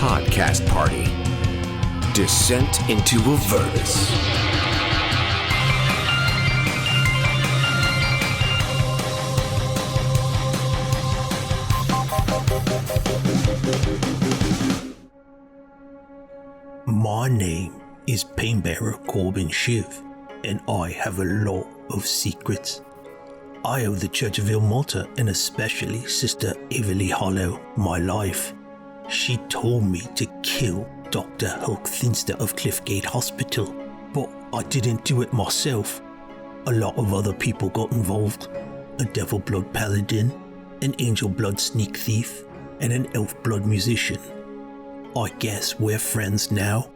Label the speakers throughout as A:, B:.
A: podcast party. Descent into Avernus.
B: My name is Painbearer Corbin Shiv, and I have a lot of secrets. I owe the Church of Ilmata, and especially Sister Everly Hollow, my life. She told me to kill Dr. Hulk Thinster of Cliffgate Hospital, but I didn't do it myself. A lot of other people got involved. A Devil Blood Paladin, an Angel Blood Sneak Thief, and an Elf Blood Musician. I guess we're friends now.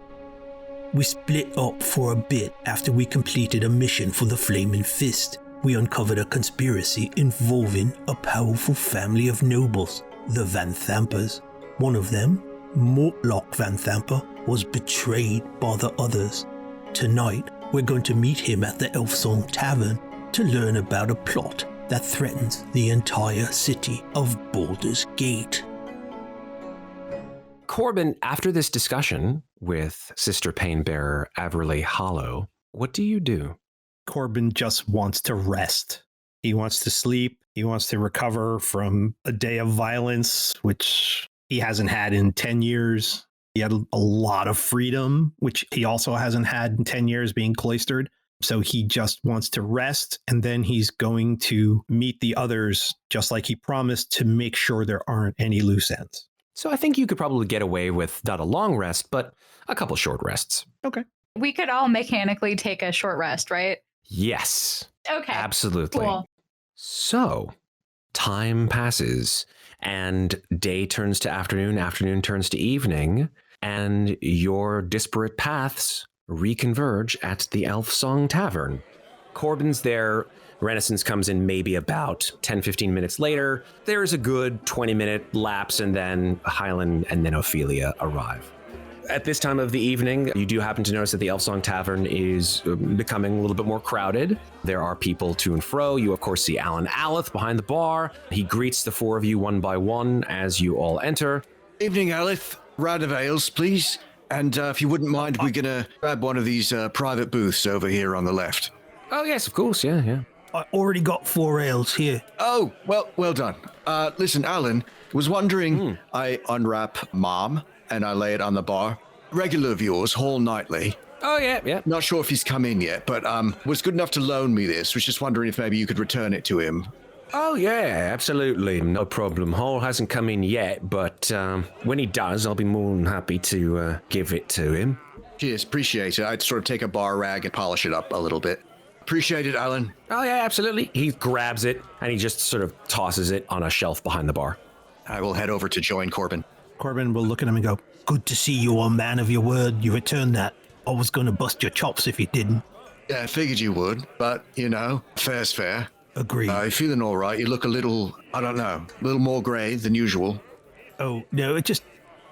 B: We split up for a bit after we completed a mission for the Flaming Fist. We uncovered a conspiracy involving a powerful family of nobles, the Van Thampers. One of them, Mortlock Van Thamper, was betrayed by the others. Tonight, we're going to meet him at the Elfsong Tavern to learn about a plot that threatens the entire city of Baldur's Gate.
A: Corbin, after this discussion with Sister Painbearer Everly Hollow, what do you do?
B: Corbin just wants to rest. He wants to sleep. He wants to recover from a day of violence, which he hasn't had in 10 years. He had a lot of freedom, which he also hasn't had in 10 years being cloistered. So he just wants to rest, and then he's going to meet the others, just like he promised, to make sure there aren't any loose ends.
A: So I think you could probably get away with not a long rest, but a couple short rests.
B: Okay.
C: We could all mechanically take a short rest, right?
A: Yes.
C: Okay.
A: Absolutely.
C: Cool.
A: So, time passes, and day turns to afternoon, afternoon turns to evening, and your disparate paths reconverge at the Elfsong Tavern. Corbin's there. Renascence comes in maybe about 10-15 minutes later. There's a good 20-minute lapse, and then Hylan and then Ofelia arrive. At this time of the evening, you do happen to notice that the Elfsong Tavern is becoming a little bit more crowded. There are people to and fro. You, of course, see Alan Aleth behind the bar. He greets the four of you one by one as you all enter.
D: Evening, Aleth. Round of ales, please. And if you wouldn't mind, we're going to grab one of these private booths over here on the left.
A: Oh, yes, of course. Yeah.
B: I already got 4 ales here.
D: Oh, well done. Listen, Alan, was wondering, I unwrap Mom and I lay it on the bar. Regular of yours, Hall Nightly.
A: Oh, yeah.
D: Not sure if he's come in yet, but was good enough to loan me this. Was just wondering if maybe you could return it to him.
A: Oh, yeah, absolutely. No problem. Hall hasn't come in yet, but when he does, I'll be more than happy to give it to him.
D: Cheers, appreciate it. I'd sort of take a bar rag and polish it up a little bit. Appreciate it, Alan.
A: Oh, yeah, absolutely. He grabs it, and he just sort of tosses it on a shelf behind the bar.
D: I will head over to join Corbin.
B: Corbin will look at him and go, "Good to see you, a man of your word. You returned that. I was going to bust your chops if you didn't."
D: Yeah, I figured you would, but, fair's fair.
B: Agreed.
D: You feeling all right? You look a little, I don't know, a little more grey than usual.
B: Oh, no, it just,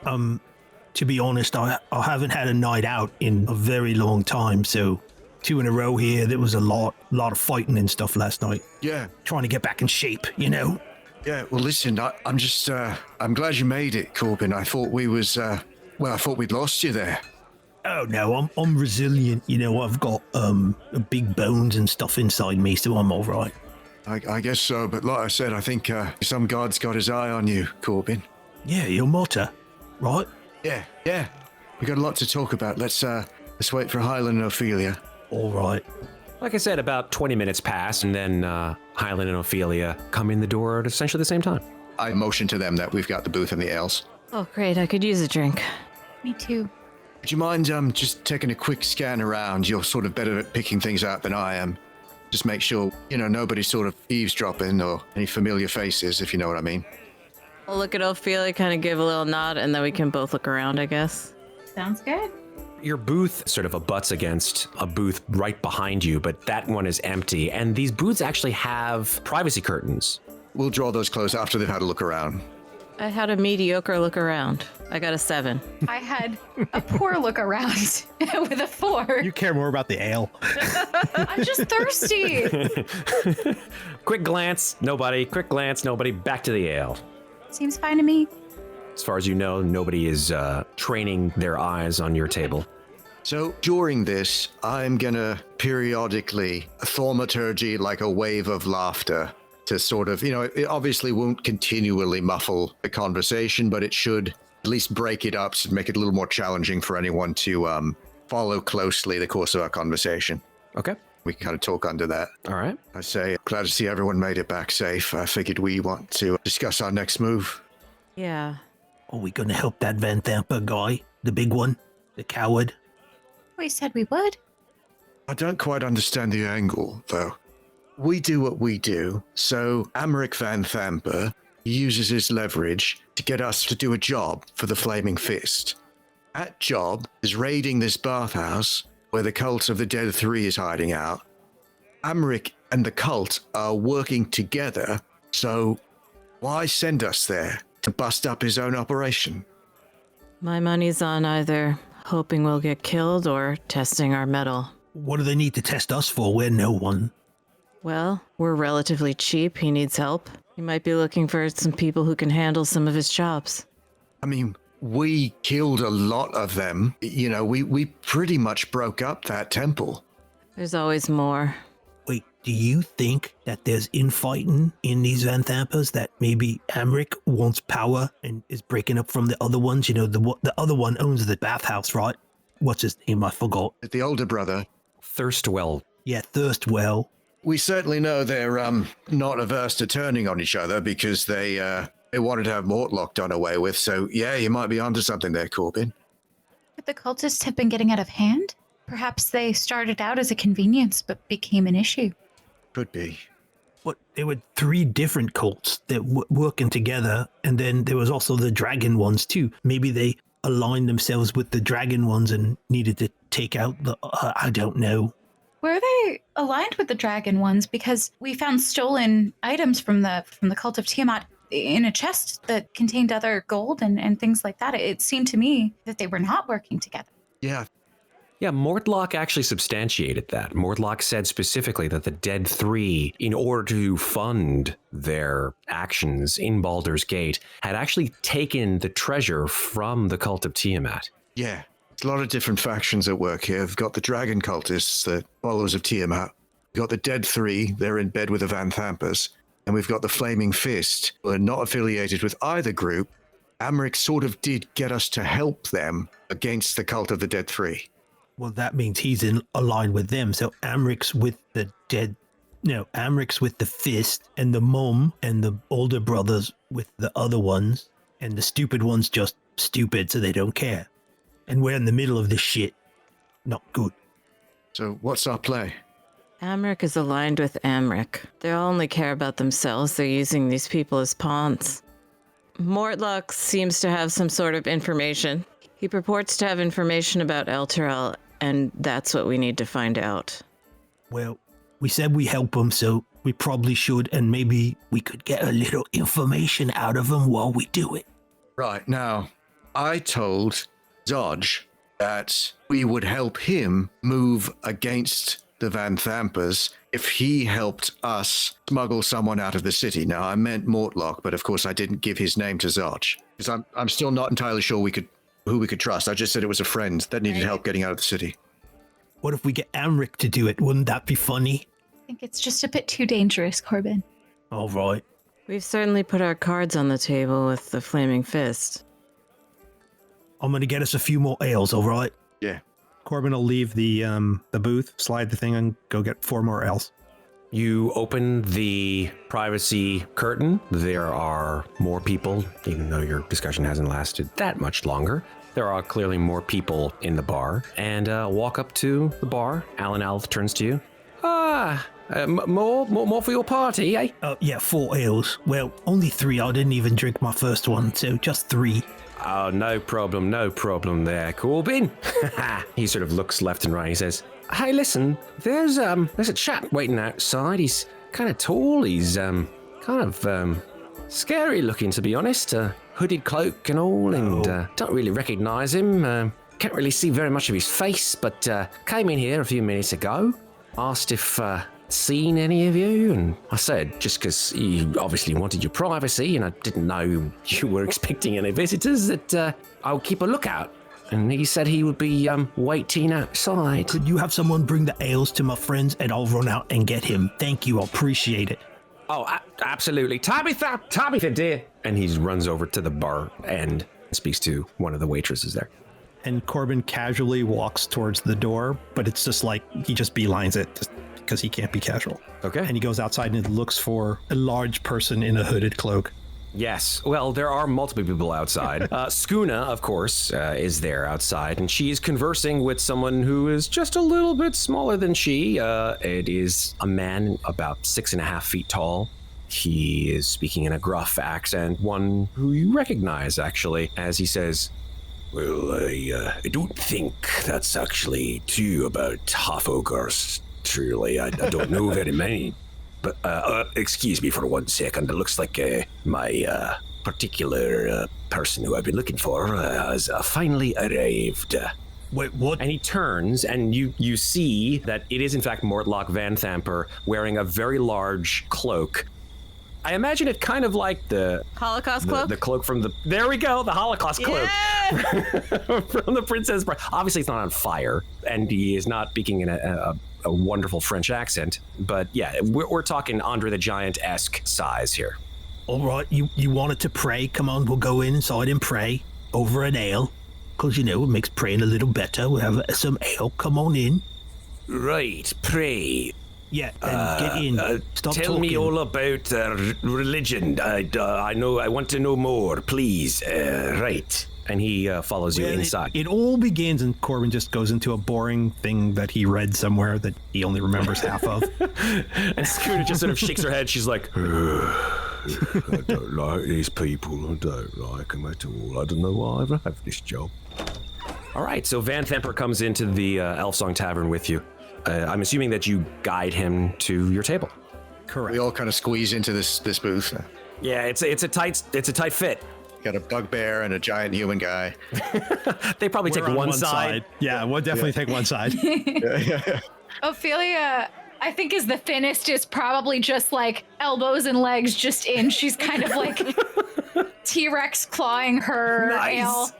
B: to be honest, I haven't had a night out in a very long time, so 2 in a row here. There was a lot of fighting and stuff last night.
D: Yeah.
B: Trying to get back in shape,
D: Yeah, well, listen, I'm just, I'm glad you made it, Corbin. I thought I thought we'd lost you there.
B: Oh, no, I'm resilient. I've got, big bones and stuff inside me, so I'm all right.
D: I guess so, but like I said, I think some god's got his eye on you, Corbin.
B: Yeah, your motto, right?
D: Yeah. We got a lot to talk about. Let's wait for Hylan and Ofelia.
B: All right.
A: Like I said, about 20 minutes pass, and then Hylan and Ofelia come in the door at essentially the same time.
D: I motion to them that we've got the booth and the ales.
E: Oh, great. I could use a drink.
C: Me too.
D: Would you mind just taking a quick scan around? You're sort of better at picking things out than I am. Just make sure, nobody's sort of eavesdropping or any familiar faces, if you know what I mean.
E: I'll look at Ophelia, kind of give a little nod, and then we can both look around, I guess.
C: Sounds good.
A: Your booth sort of abuts against a booth right behind you, but that one is empty. And these booths actually have privacy curtains.
D: We'll draw those close after they've had a look around.
E: I had a mediocre look around. I got a 7.
C: I had a poor look around with a 4.
B: You care more about the ale.
C: I'm just thirsty.
A: Quick glance, nobody. Quick glance, nobody. Back to the ale.
C: Seems fine to me.
A: As far as you know, nobody is training their eyes on your table.
D: So during this, I'm gonna periodically thaumaturgy like a wave of laughter to sort of, it obviously won't continually muffle the conversation, but it should at least break it up to make it a little more challenging for anyone to follow closely the course of our conversation.
A: Okay.
D: We can kind of talk under that.
A: All right.
D: I say, glad to see everyone made it back safe. I figured we want to discuss our next move.
E: Yeah.
B: Are we going to help that Van Thamper guy? The big one? The coward?
C: We said we would.
D: I don't quite understand the angle, though. We do what we do, so Amric Van Thamper uses his leverage to get us to do a job for the Flaming Fist. That job is raiding this bathhouse where the cult of the Dead Three is hiding out. Amric and the cult are working together, so why send us there to bust up his own operation?
E: My money's on either hoping we'll get killed or testing our mettle.
B: What do they need to test us for? We're no one.
E: Well, we're relatively cheap. He needs help. He might be looking for some people who can handle some of his jobs.
D: I mean, we killed a lot of them. We pretty much broke up that temple.
E: There's always more.
B: Wait, do you think that there's infighting in these Van Thampers, that maybe Amric wants power and is breaking up from the other ones? The other one owns the bathhouse, right? What's his name? I forgot.
D: The older brother.
A: Thirstwell.
B: Yeah, Thirstwell.
D: We certainly know they're not averse to turning on each other because they wanted to have Mortlock done away with. So, yeah, you might be onto something there, Corbin.
C: But the cultists have been getting out of hand. Perhaps they started out as a convenience, but became an issue.
D: Could be.
B: What? There were 3 different cults that were working together, and then there was also the dragon ones too. Maybe they aligned themselves with the dragon ones and needed to take out the... I don't know.
C: Were they aligned with the dragon ones? Because we found stolen items from the cult of Tiamat in a chest that contained other gold and things like that. It seemed to me that they were not working together.
D: Yeah.
A: Yeah, Mortlock actually substantiated that. Mortlock said specifically that the Dead Three, in order to fund their actions in Baldur's Gate, had actually taken the treasure from the cult of Tiamat.
D: Yeah. There's a lot of different factions at work here. We've got the dragon cultists, the followers of Tiamat. We've got the Dead Three, they're in bed with the Van Thampers. And we've got the Flaming Fist, who are not affiliated with either group. Amric sort of did get us to help them against the cult of the Dead Three.
B: Well, that means he's aligned with them. So Amric's with the Amric's with the Fist, and the mum and the older brothers with the other ones, and the stupid ones just stupid, so they don't care. And we're in the middle of this shit. Not good.
D: So what's our play?
E: Amric is aligned with Amric. They only care about themselves. They're using these people as pawns. Mortlock seems to have some sort of information. He purports to have information about Elturel, and that's what we need to find out.
B: Well, we said we help him, so we probably should, and maybe we could get a little information out of him while we do it.
D: Right, now, I told Zodge that we would help him move against the Van Thampers if he helped us smuggle someone out of the city. Now, I meant Mortlock, but of course I didn't give his name to Zodge, because I'm still not entirely sure who we could trust. I just said it was a friend that needed help getting out of the city.
B: What if we get Amric to do it? Wouldn't that be funny?
C: I think it's just a bit too dangerous, Corbin.
B: All right.
E: We've certainly put our cards on the table with the Flaming Fist.
B: I'm going to get us a few more ales, all right?
D: Yeah.
F: Corbin will leave the booth, slide the thing, and go get 4 more ales.
A: You open the privacy curtain. There are more people, even though your discussion hasn't lasted that much longer. There are clearly more people in the bar. And walk up to the bar. Alan Alf turns to you. More for your party, eh?
B: Yeah, 4 ales. Well, only 3. I didn't even drink my first one, so just 3.
A: Oh, no problem there, Corbin. He sort of looks left and right. He says, "Hey, listen, there's a chap waiting outside. He's kind of tall. He's kind of scary looking, to be honest. Hooded cloak and all, and don't really recognize him. Can't really see very much of his face, but came in here a few minutes ago. Asked if seen any of you? And I said, just because you obviously wanted your privacy and I didn't know you were expecting any visitors, that I'll keep a lookout. And he said he would be waiting outside.
B: Could you have someone bring the ales to my friends and I'll run out and get him? Thank you, I appreciate it.
A: Oh, absolutely. Tabitha, dear. And he runs over to the bar and speaks to one of the waitresses there.
F: And Corbin casually walks towards the door, but it's just like he just beelines it just because he can't be casual.
A: Okay.
F: And he goes outside and looks for a large person in a hooded cloak.
A: Yes. Well, there are multiple people outside. Skuna, of course, is there outside, and she's conversing with someone who is just a little bit smaller than she. It is a man about 6.5 feet tall. He is speaking in a gruff accent, one who you recognize, actually, as he says, "Well, I don't think that's actually true about half-ogres. Truly, I don't know very many. But, excuse me for 1 second. It looks like my particular person who I've been looking for has finally arrived."
B: Wait, what?
A: And he turns, and you see that it is, in fact, Mortlock Van Thamper wearing a very large cloak. I imagine it kind of like the
E: Holocaust cloak?
A: The cloak from the... There we go, the Holocaust cloak.
E: Yeah!
A: From the Princess Bride. Obviously, it's not on fire, and he is not speaking in a wonderful French accent. But yeah, we're talking Andre the Giant-esque size here.
B: All right, you wanted to pray? Come on, we'll go inside and pray over an ale. Because, it makes praying a little better. We'll have some ale. Come on in.
A: Right, pray.
B: Yeah, and get in. Stop
A: tell
B: talking.
A: me all about religion. I want to know more, please. Right. And he follows you inside.
F: It all begins, and Corbin just goes into a boring thing that he read somewhere that he only remembers half of.
A: And Scooter just sort of shakes her head. She's like, I don't like these people. I don't like them at all. I don't know why I ever have this job. All right, so Van Thamper comes into the Elfsong Tavern with you. I'm assuming that you guide him to your table.
F: Correct.
D: We all kind of squeeze into this booth.
A: Yeah, it's a tight fit.
D: Got a bugbear and a giant human guy.
A: They probably take
F: on
A: one side.
F: Yeah, we'll definitely take one side.
C: Ophelia, I think, is the thinnest, is probably just like elbows and legs just in. She's kind of like T-Rex clawing her ale.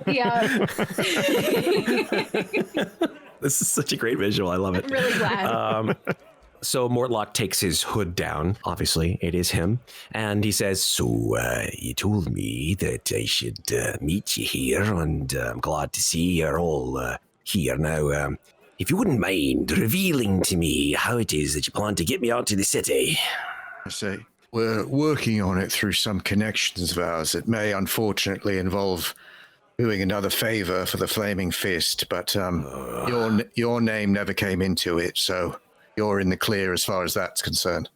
C: Yeah.
A: This is such a great visual. I love it.
C: I'm really glad.
A: So Mortlock takes his hood down. Obviously, it is him. And he says, "So you told me that I should meet you here, and I'm glad to see you're all here now. If you wouldn't mind revealing to me how it is that you plan to get me out to the city."
D: I say, we're working on it through some connections of ours. It may unfortunately involve doing another favor for the Flaming Fist, but your name never came into it, so you're in the clear as far as that's concerned.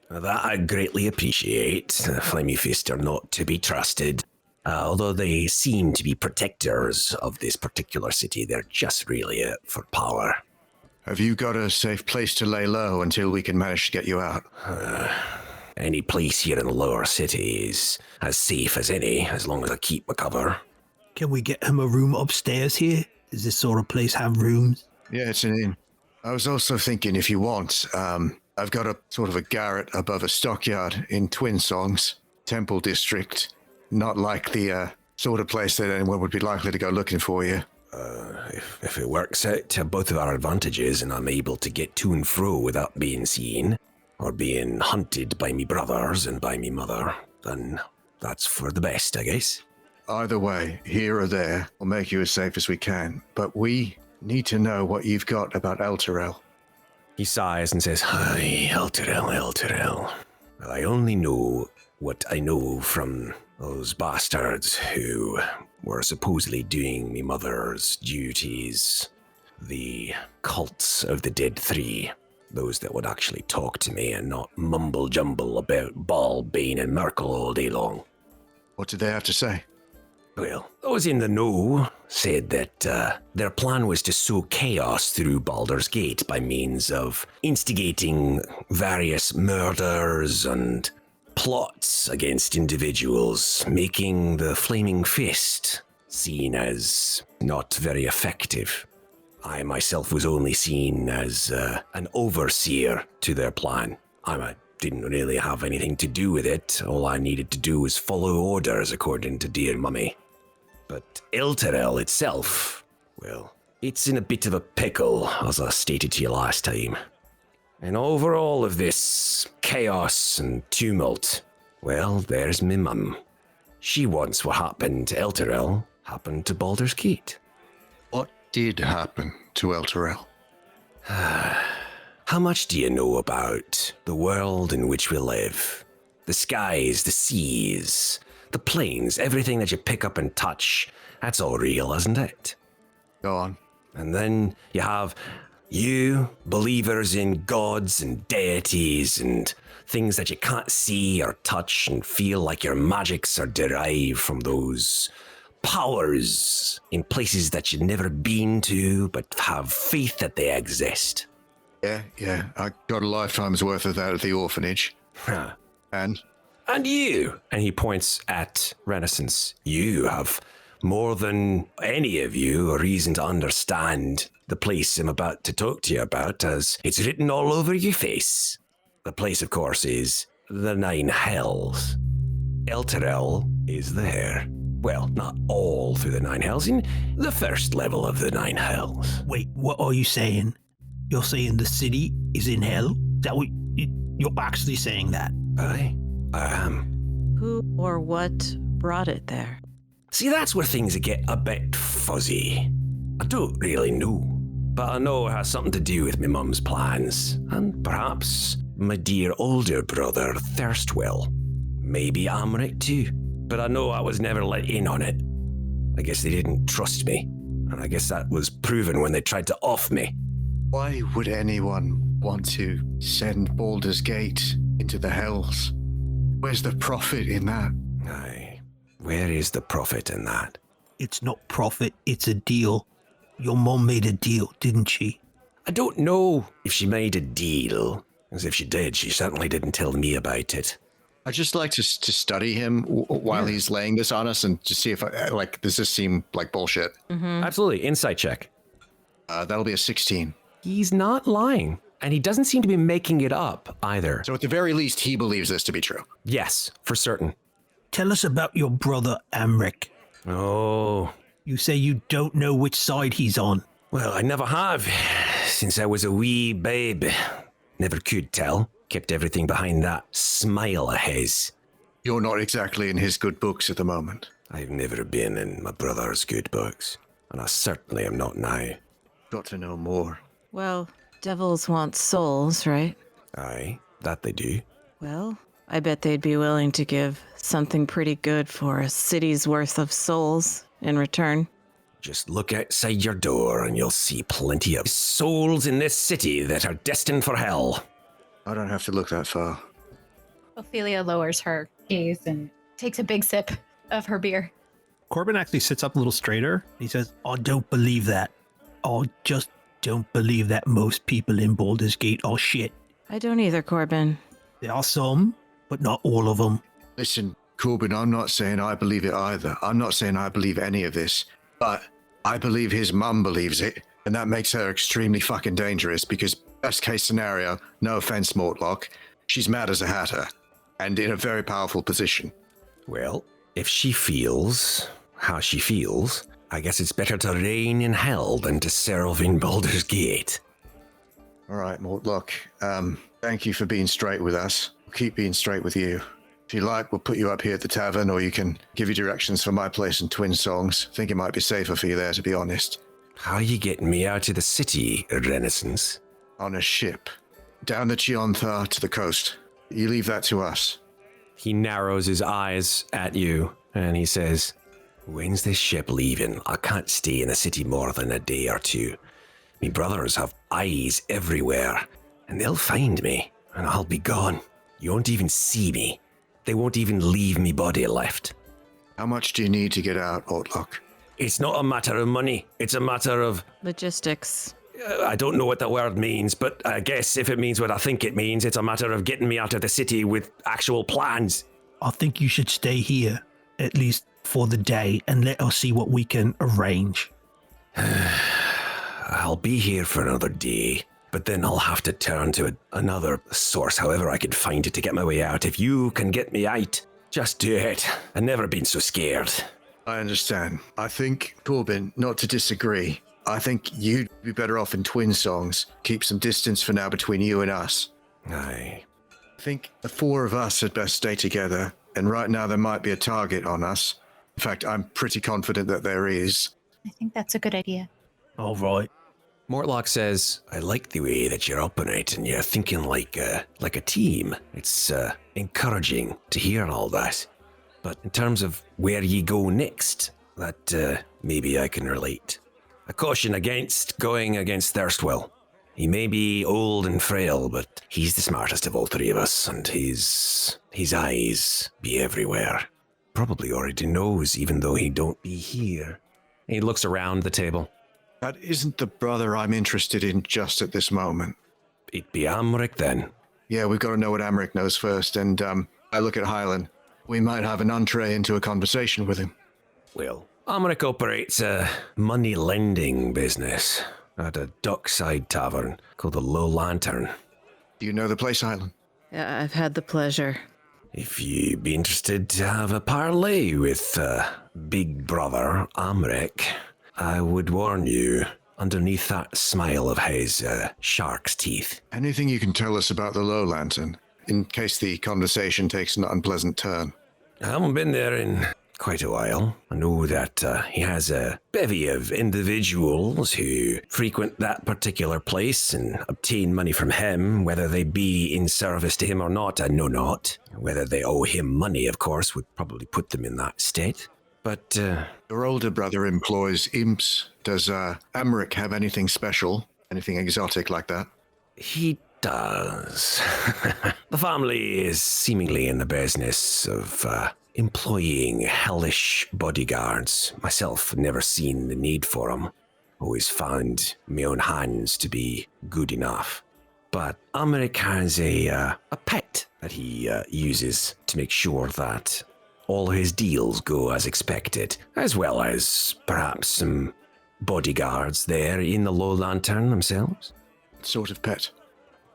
A: That I greatly appreciate. The Flaming Fist are not to be trusted. Although they seem to be protectors of this particular city, they're just really for power.
D: Have you got a safe place to lay low until we can manage to get you out?
A: Any place here in the lower city is as safe as any, as long as I keep my cover.
B: Can we get him a room upstairs here? Does this sort of place have rooms?
D: Yeah, it's an inn. I was also thinking, if you want, I've got a sort of a garret above a stockyard in Twin Songs, Temple District. Not like the sort of place that anyone would be likely to go looking for you.
A: If it works out to both of our advantages and I'm able to get to and fro without being seen or being hunted by me brothers and by me mother, then that's for the best, I guess.
D: Either way, here or there, we'll make you as safe as we can. But we need to know what you've got about Elturel.
A: He sighs and says, "Hi, Elturel. I only know what I know from those bastards who were supposedly doing me mother's duties. The cults of the Dead Three. Those that would actually talk to me and not mumble-jumble about Baal, Bane, and Merkel all day long."
D: What did they have to say?
A: Well, those in the know said that their plan was to sow chaos through Baldur's Gate by means of instigating various murders and plots against individuals, making the Flaming Fist seen as not very effective. I myself was only seen as an overseer to their plan. I didn't really have anything to do with it. All I needed to do was follow orders, according to dear mummy. But Elturel itself, well, it's in a bit of a pickle, as I stated to you last time. And over all of this chaos and tumult, well, there's me mum. She wants what happened to Elturel happened to Baldur's Gate.
D: What did happen to Elturel?
A: How much do you know about the world in which we live? The skies, the seas, the plains, everything that you pick up and touch, that's all real, isn't it?
D: Go on.
A: And then you have you, believers in gods and deities and things that you can't see or touch and feel like your magics are derived from those powers in places that you've never been to but have faith that they exist.
D: Yeah, I got a lifetime's worth of that at the orphanage.
A: Huh.
D: And
A: you, and he points at Renascence, you have more than any of you a reason to understand the place I'm about to talk to you about, as it's written all over your face. The place, of course, is the Nine Hells. Elturel is there. Well, not all through the Nine Hells, in the first level of the Nine Hells.
B: Wait, what are you saying? You're saying the city is in hell? Is that what you're actually saying that?
A: I am.
E: Who or what brought it there?
A: See, that's where things get a bit fuzzy. I don't really know, but I know it has something to do with my mum's plans, and perhaps my dear older brother Thirstwell. Maybe Amric too, but I know I was never let in on it. I guess they didn't trust me, and I guess that was proven when they tried to off me.
D: why would anyone want to send Baldur's Gate into the Hells? Where's the profit in that?
A: Aye, where is the profit in that?
B: It's not profit, it's a deal. Your mom made a deal, didn't she?
A: I don't know if she made a deal, as if she did, she certainly didn't tell me about it.
D: I'd just like to study him while he's laying this on us and to see if, does this seem like bullshit?
E: Mm-hmm.
A: Absolutely, insight check.
D: That'll be a 16.
A: He's not lying, and he doesn't seem to be making it up either.
D: So at the very least, he believes this to be true.
A: Yes, for certain.
B: Tell us about your brother, Amric.
A: Oh,
B: You say you don't know which side he's on.
A: well, I never have, since I was a wee babe. Never could tell. Kept everything behind that smile of his.
D: You're not exactly in his good books at the moment.
A: I've never been in my brother's good books, and I certainly am not now.
D: Got to know more.
E: Well, devils want souls, right?
A: Aye, that they do.
E: Well, I bet they'd be willing to give something pretty good for a city's worth of souls in return.
A: Just look outside your door and you'll see plenty of souls in this city that are destined for hell.
D: I don't have to look that far.
C: Ofelia lowers her gaze and takes a big sip of her beer.
F: Corbin actually sits up a little straighter.
B: He says, I don't believe that. I just don't believe that most people in Baldur's Gate are shit.
E: I don't either, Corbin.
B: There are some, but not all of them.
D: Listen, Corbin, I'm not saying I believe it either. I'm not saying I believe any of this. But I believe his mum believes it, and that makes her extremely fucking dangerous because best case scenario, no offense, Mortlock, she's mad as a hatter and in a very powerful position.
A: Well, if she feels how she feels, I guess it's better to reign in hell than to serve in Baldur's Gate.
D: All right, Mortlock, thank you for being straight with us. We'll keep being straight with you. If you like, we'll put you up here at the tavern, or you can give you directions for my place in Twin Songs. Think it might be safer for you there, to be honest.
A: How are you getting me out of the city, Renascence?
D: On a ship. Down the Chionthar to the coast. You leave that to us.
A: He narrows his eyes at you and he says, when's this ship leaving? I can't stay in the city more than a day or two. Me brothers have eyes everywhere, and they'll find me, and I'll be gone. You won't even see me. They won't even leave me body left.
D: How much do you need to get out, Mortlock?
A: It's not a matter of money. It's a matter of...
E: Logistics.
A: I don't know what the word means, but I guess if it means what I think it means, it's a matter of getting me out of the city with actual plans.
B: I think you should stay here, at least for the day, and let us see what we can arrange.
A: I'll be here for another day, but then I'll have to turn to another source, however I can find it, to get my way out. If you can get me out, just do it. I've never been so scared.
D: I understand. I think, Corbin, not to disagree, I think you'd be better off in twin songs. Keep some distance for now between you and us.
A: Aye.
D: I think the four of us had best stay together, and right now there might be a target on us. In fact, I'm pretty confident that there is.
C: I think that's a good idea.
B: All right.
A: Mortlock says, I like the way that you're up on it and you're thinking like a team. It's encouraging to hear all that. But in terms of where ye go next, that maybe I can relate. I caution against going against Thirstwell. He may be old and frail, but he's the smartest of all three of us, and his eyes be everywhere. Probably already knows, even though he don't be here. He looks around the table.
D: That isn't the brother I'm interested in just at this moment.
A: It'd be Amric then.
D: Yeah, we've got to know what Amric knows first, and I look at Hylan. We might have an entree into a conversation with him.
A: Well, Amric operates a money lending business at a dockside tavern called the Low Lantern.
D: Do you know the place, Hylan?
E: Yeah, I've had the pleasure.
A: If you'd be interested to have a parley with Big Brother Amric, I would warn you, underneath that smile of his shark's teeth.
D: Anything you can tell us about the Low Lantern, in case the conversation takes an unpleasant turn?
A: I haven't been there in quite a while. I know that he has a bevy of individuals who frequent that particular place and obtain money from him, whether they be in service to him or not, I know not. Whether they owe him money, of course, would probably put them in that state. But,
D: Your older brother employs imps. Does Amric have anything special? Anything exotic like that?
A: he does. The family is seemingly in the business of employing hellish bodyguards. Myself, never seen the need for them. Always found my own hands to be good enough. But Amric has a pet that he uses to make sure that all his deals go as expected, as well as perhaps some bodyguards there in the Low Lantern themselves.
D: What sort of pet?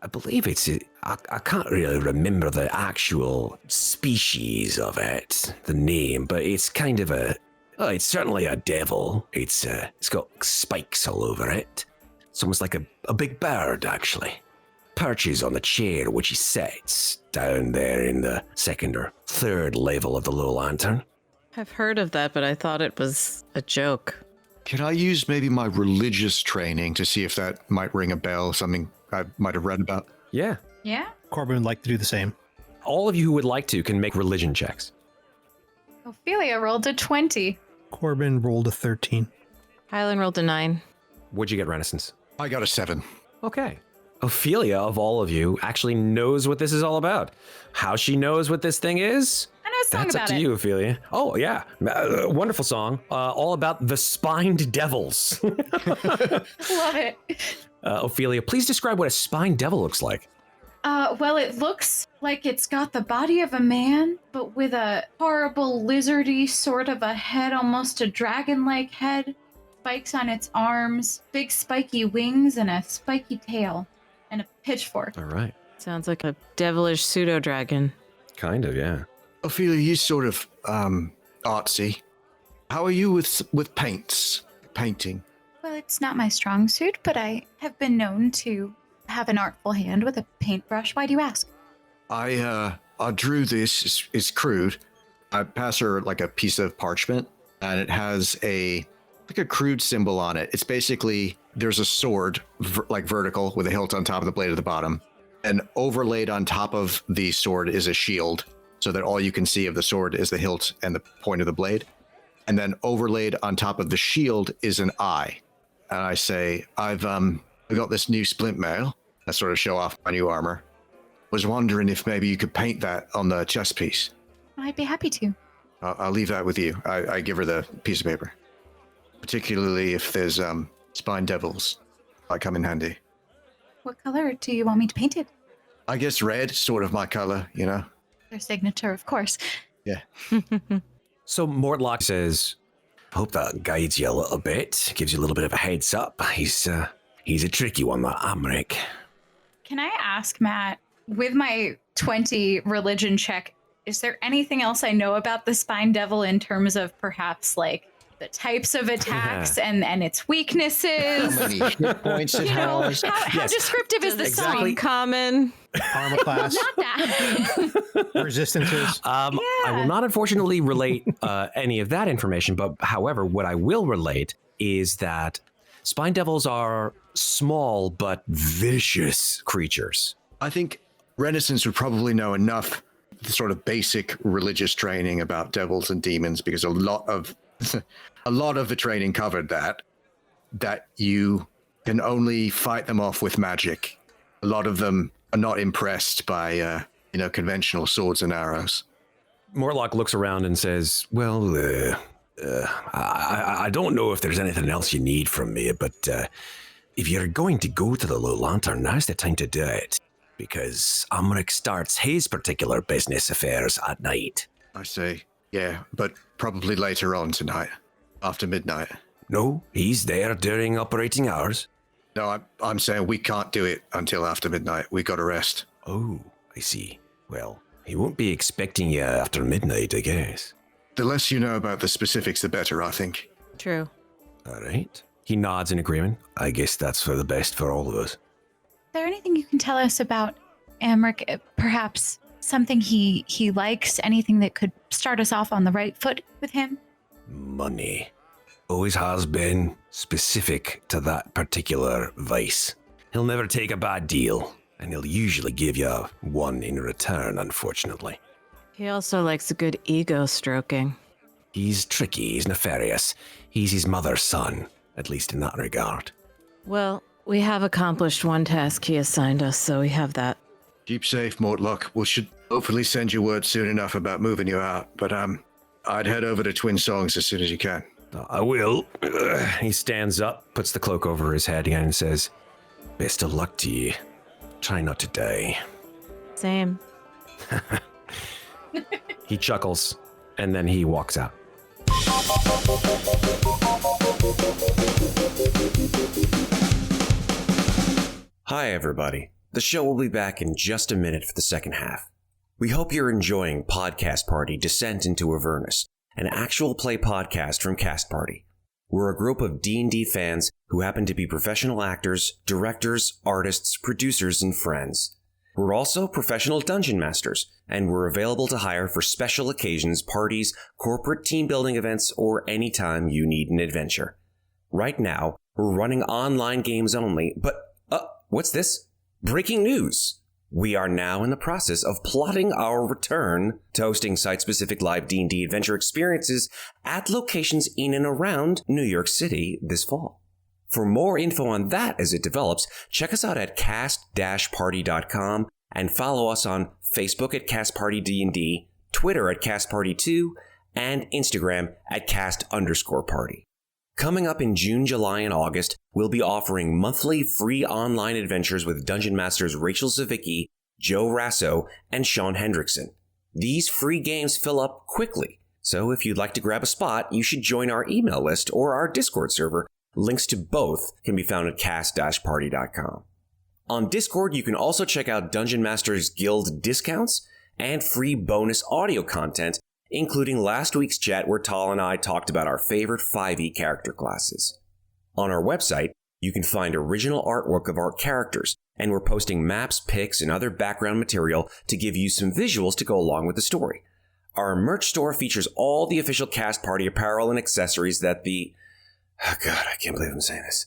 A: I believe it's, I can't really remember the actual species of it, the name, but it's kind of it's certainly a devil. It's got spikes all over it. It's almost like a big bird, actually. Perches on the chair which he sits down there in the second or third level of the Low Lantern.
E: I've heard of that, but I thought it was a joke.
D: Can I use maybe my religious training to see if that might ring a bell, something I might have read about?
A: Yeah.
C: Yeah?
F: Corbin would like to do the same.
A: All of you who would like to can make religion checks.
C: Ophelia rolled a 20.
F: Corbin rolled a 13.
E: Hylan rolled a 9.
A: What'd you get, Renascence?
D: I got a 7.
A: Okay. Ophelia, of all of you, actually knows what this is all about. How she knows what this thing is?
C: I know a song
A: That's
C: about
A: up to
C: it.
A: you, Ophelia. Oh, yeah. Wonderful song. All about the spined devils.
C: Love it.
A: Ophelia, please describe what a spined devil looks like.
C: Well, it looks like it's got the body of a man, but with a horrible lizardy sort of a head, almost a dragon-like head, spikes on its arms, big spiky wings, and a spiky tail, and a pitchfork.
A: All right.
E: Sounds like a devilish pseudo-dragon.
A: Kind of, yeah.
D: Ophelia, you sort of artsy. How are you with painting?
C: Well, it's not my strong suit, but I have been known to have an artful hand with a paintbrush. Why do you ask?
D: I drew this. It's crude. I pass her like a piece of parchment, and it has a crude symbol on it. It's basically, there's a sword, vertical, with a hilt on top of the blade at the bottom. And overlaid on top of the sword is a shield, so that all you can see of the sword is the hilt and the point of the blade. And then overlaid on top of the shield is an eye. And I say, I've got this new splint mail. I sort of show off my new armor. Was wondering if maybe you could paint that on the chest piece.
C: I'd be happy to.
D: I'll leave that with you. I give her the piece of paper. Particularly if there's spine devils. I come in handy.
C: What color do you want me to paint it?
D: I guess red, sort of my color, you know?
C: Their signature, of course.
D: Yeah.
A: So Mortlock says, Hope that guides you a little bit, gives you a little bit of a heads up. He's a tricky one, that Amrik.
C: Can I ask, Matt, with my 20 religion check, is there anything else I know about the Spine Devil in terms of perhaps like the types of attacks and its weaknesses?
D: How many hit points it has?
C: How descriptive is the
E: Exactly.
C: song?
E: Common.
F: Armor class,
C: Not that.
F: resistances.
A: I will not unfortunately relate any of that information, but however, what I will relate is that Spine Devils are small but vicious creatures.
D: I think Renascence would probably know enough sort of basic religious training about devils and demons, because a lot of the training covered that you can only fight them off with magic. A lot of them are not impressed by conventional swords and arrows.
A: Morlock looks around and says, well, I don't know if there's anything else you need from me, but if you're going to go to the Low Lantern, now's the time to do it, because Amrik starts his particular business affairs at night.
D: I say, yeah, but probably later on tonight, after midnight.
A: No, he's there during operating hours.
D: No, I'm saying we can't do it until after midnight. We got to rest.
A: Oh, I see. Well, he won't be expecting you after midnight, I guess.
D: The less you know about the specifics, the better, I think.
E: True.
A: All right. He nods in agreement. I guess that's for the best for all of us.
C: Is there anything you can tell us about Amrik? Perhaps something he likes, anything that could start us off on the right foot with him?
A: Money. Always has been specific to that particular vice. He'll never take a bad deal, and he'll usually give you one in return, unfortunately.
E: He also likes a good ego stroking.
A: He's tricky, he's nefarious. He's his mother's son, at least in that regard.
E: Well, we have accomplished one task he assigned us, so we have that.
D: Keep safe, Mortlock. We should hopefully send you word soon enough about moving you out, but I'd head over to Twin Songs as soon as you can.
A: I will. He stands up, puts the cloak over his head again, and says, best of luck to you. Try not to die.
E: Same.
A: He chuckles, and then he walks out. Hi, everybody. The show will be back in just a minute for the second half. We hope you're enjoying Podcast Party Descent into Avernus, an actual play podcast from Cast Party. We're a group of D&D fans who happen to be professional actors, directors, artists, producers, and friends. We're also professional dungeon masters, and we're available to hire for special occasions, parties, corporate team building events, or any time you need an adventure. Right now, we're running online games only, but, what's this? Breaking news! We are now in the process of plotting our return to hosting site-specific live D&D adventure experiences at locations in and around New York City this fall. For more info on that as it develops, check us out at cast-party.com and follow us on Facebook at CastPartyD&D, Twitter at CastParty2, and Instagram at cast_party. Coming up in June, July, and August, we'll be offering monthly free online adventures with Dungeon Masters Rachel Zavicki, Joe Rasso, and Sean Hendrickson. These free games fill up quickly, so if you'd like to grab a spot, you should join our email list or our Discord server. Links to both can be found at cast-party.com. On Discord, you can also check out Dungeon Masters Guild discounts and free bonus audio content, including last week's chat where Tal and I talked about our favorite 5e character classes. On our website, you can find original artwork of our characters, and we're posting maps, pics, and other background material to give you some visuals to go along with the story. Our merch store features all the official Cast Party apparel and accessories that the... Oh God, I can't believe I'm saying this.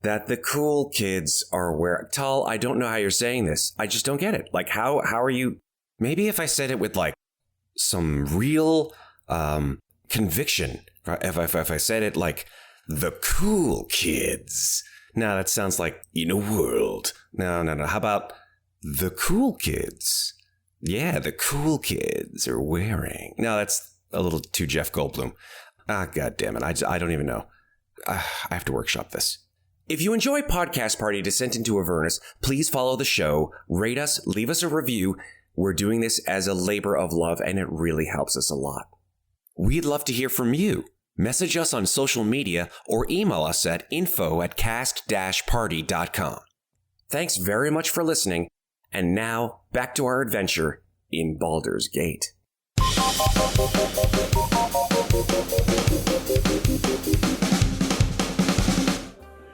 A: That the cool kids are wearing. Tal, I don't know how you're saying this. I just don't get it. Like, how are you... Maybe if I said it with, like, some real conviction, if I said it like the cool kids. No, that sounds like in a world. No. How about the cool kids? Yeah, the cool kids are wearing. No, that's a little too Jeff Goldblum. God damn it. I don't even know. I have to workshop this. If you enjoy Podcast Party Descent into Avernus, please follow the show, rate us, leave us a review. We're doing this as a labor of love, and it really helps us a lot. We'd love to hear from you. Message us on social media or email us at info@cast-party.com. Thanks very much for listening, and now back to our adventure in Baldur's Gate.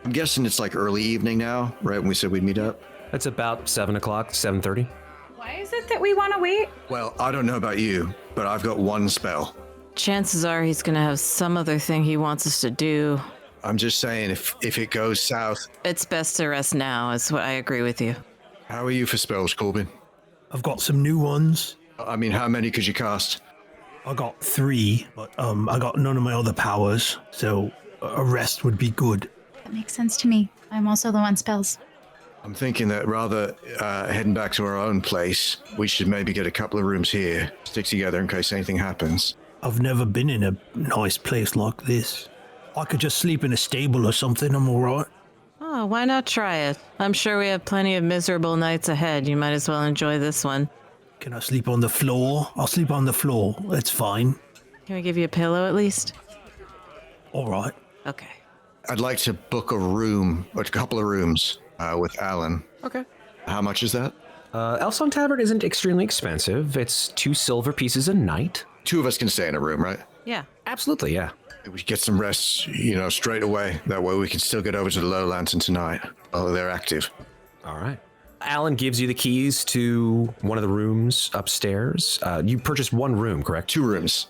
D: I'm guessing it's like early evening now, right when we said we'd meet up?
A: It's about 7 o'clock, 7:30.
C: Why is it that we want to wait?
D: Well, I don't know about you, but I've got one spell.
E: Chances are he's going to have some other thing he wants us to do.
D: I'm just saying, if it goes south...
E: It's best to rest now, is what I agree with you.
D: How are you for spells, Corbin?
B: I've got some new ones.
D: I mean, how many could you cast?
B: I got 3, but I got none of my other powers, so a rest would be good.
C: That makes sense to me. I'm also low on spells.
D: I'm thinking that rather heading back to our own place, we should maybe get a couple of rooms here, stick together in case anything happens.
B: I've never been in a nice place like this. I could just sleep in a stable or something, I'm alright.
E: Oh, why not try it? I'm sure we have plenty of miserable nights ahead. You might as well enjoy this one.
B: Can I sleep on the floor? I'll sleep on the floor, that's fine.
E: Can we give you a pillow at least?
B: Alright.
E: Okay.
D: I'd like to book a room, or a couple of rooms, with Alan.
A: Okay.
D: How much is that?
A: Elfsong Tavern isn't extremely expensive. It's 2 silver pieces a night.
D: 2 of us can stay in a room, right?
E: Yeah.
A: Absolutely, yeah.
D: We get some rest, straight away. That way we can still get over to the Low Lantern tonight. Oh, they're active.
A: All right. Alan gives you the keys to one of the rooms upstairs. You purchased 1 room, correct?
D: 2 rooms.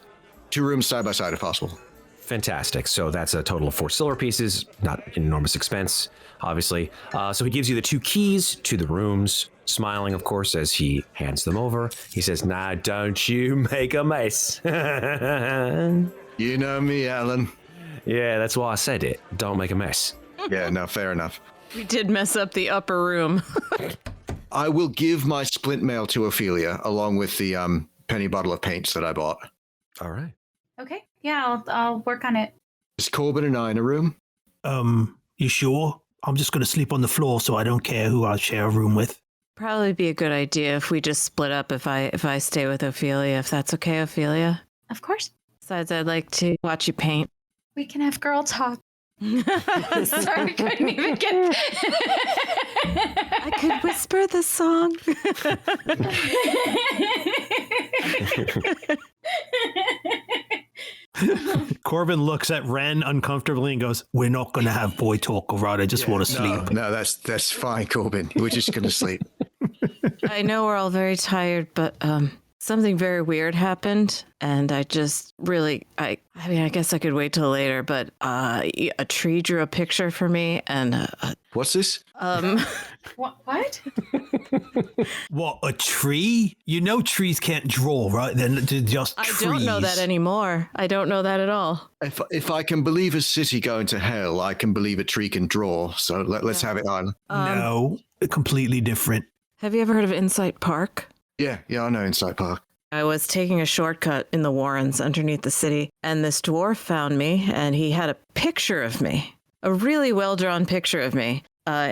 D: 2 rooms side by side if possible.
A: Fantastic. So that's a total of 4 silver pieces, not an enormous expense, obviously. So he gives you the 2 keys to the rooms, smiling, of course, as he hands them over. He says, "Nah, don't you make a mess."
D: You know me, Alan.
A: Yeah, that's why I said it. Don't make a mess.
D: Yeah, no, fair enough.
E: We did mess up the upper room.
D: I will give my splint mail to Ofelia, along with the penny bottle of paints that I bought.
A: All right.
C: Okay. Yeah, I'll work on it.
D: Is Corbin and I in a room?
B: You sure? I'm just gonna sleep on the floor, so I don't care who I share a room with.
E: Probably be a good idea if we just split up if I stay with Ofelia, if that's okay, Ofelia.
C: Of course.
E: Besides, I'd like to watch you paint.
C: We can have girl talk. Sorry, couldn't even get...
E: I could whisper the song.
F: Corbin looks at Ren uncomfortably and goes,
B: We're not gonna have boy talk, alright? I just want to sleep.
D: No, that's fine, Corbin. We're just going to sleep.
E: I know we're all very tired, but something very weird happened, and I just really, I mean, I guess I could wait till later, but a tree drew a picture for me, and
D: What's this?
C: What?
B: What, a tree? You know trees can't draw, right? They're just trees.
E: I don't know that anymore. I don't know that at all.
D: If I can believe a city going to hell, I can believe a tree can draw. So let's have it on.
B: No, completely different.
E: Have you ever heard of Insight Park?
D: Yeah, I know Insight Park.
E: I was taking a shortcut in the Warrens underneath the city, and this dwarf found me, and he had a picture of me, a really well-drawn picture of me.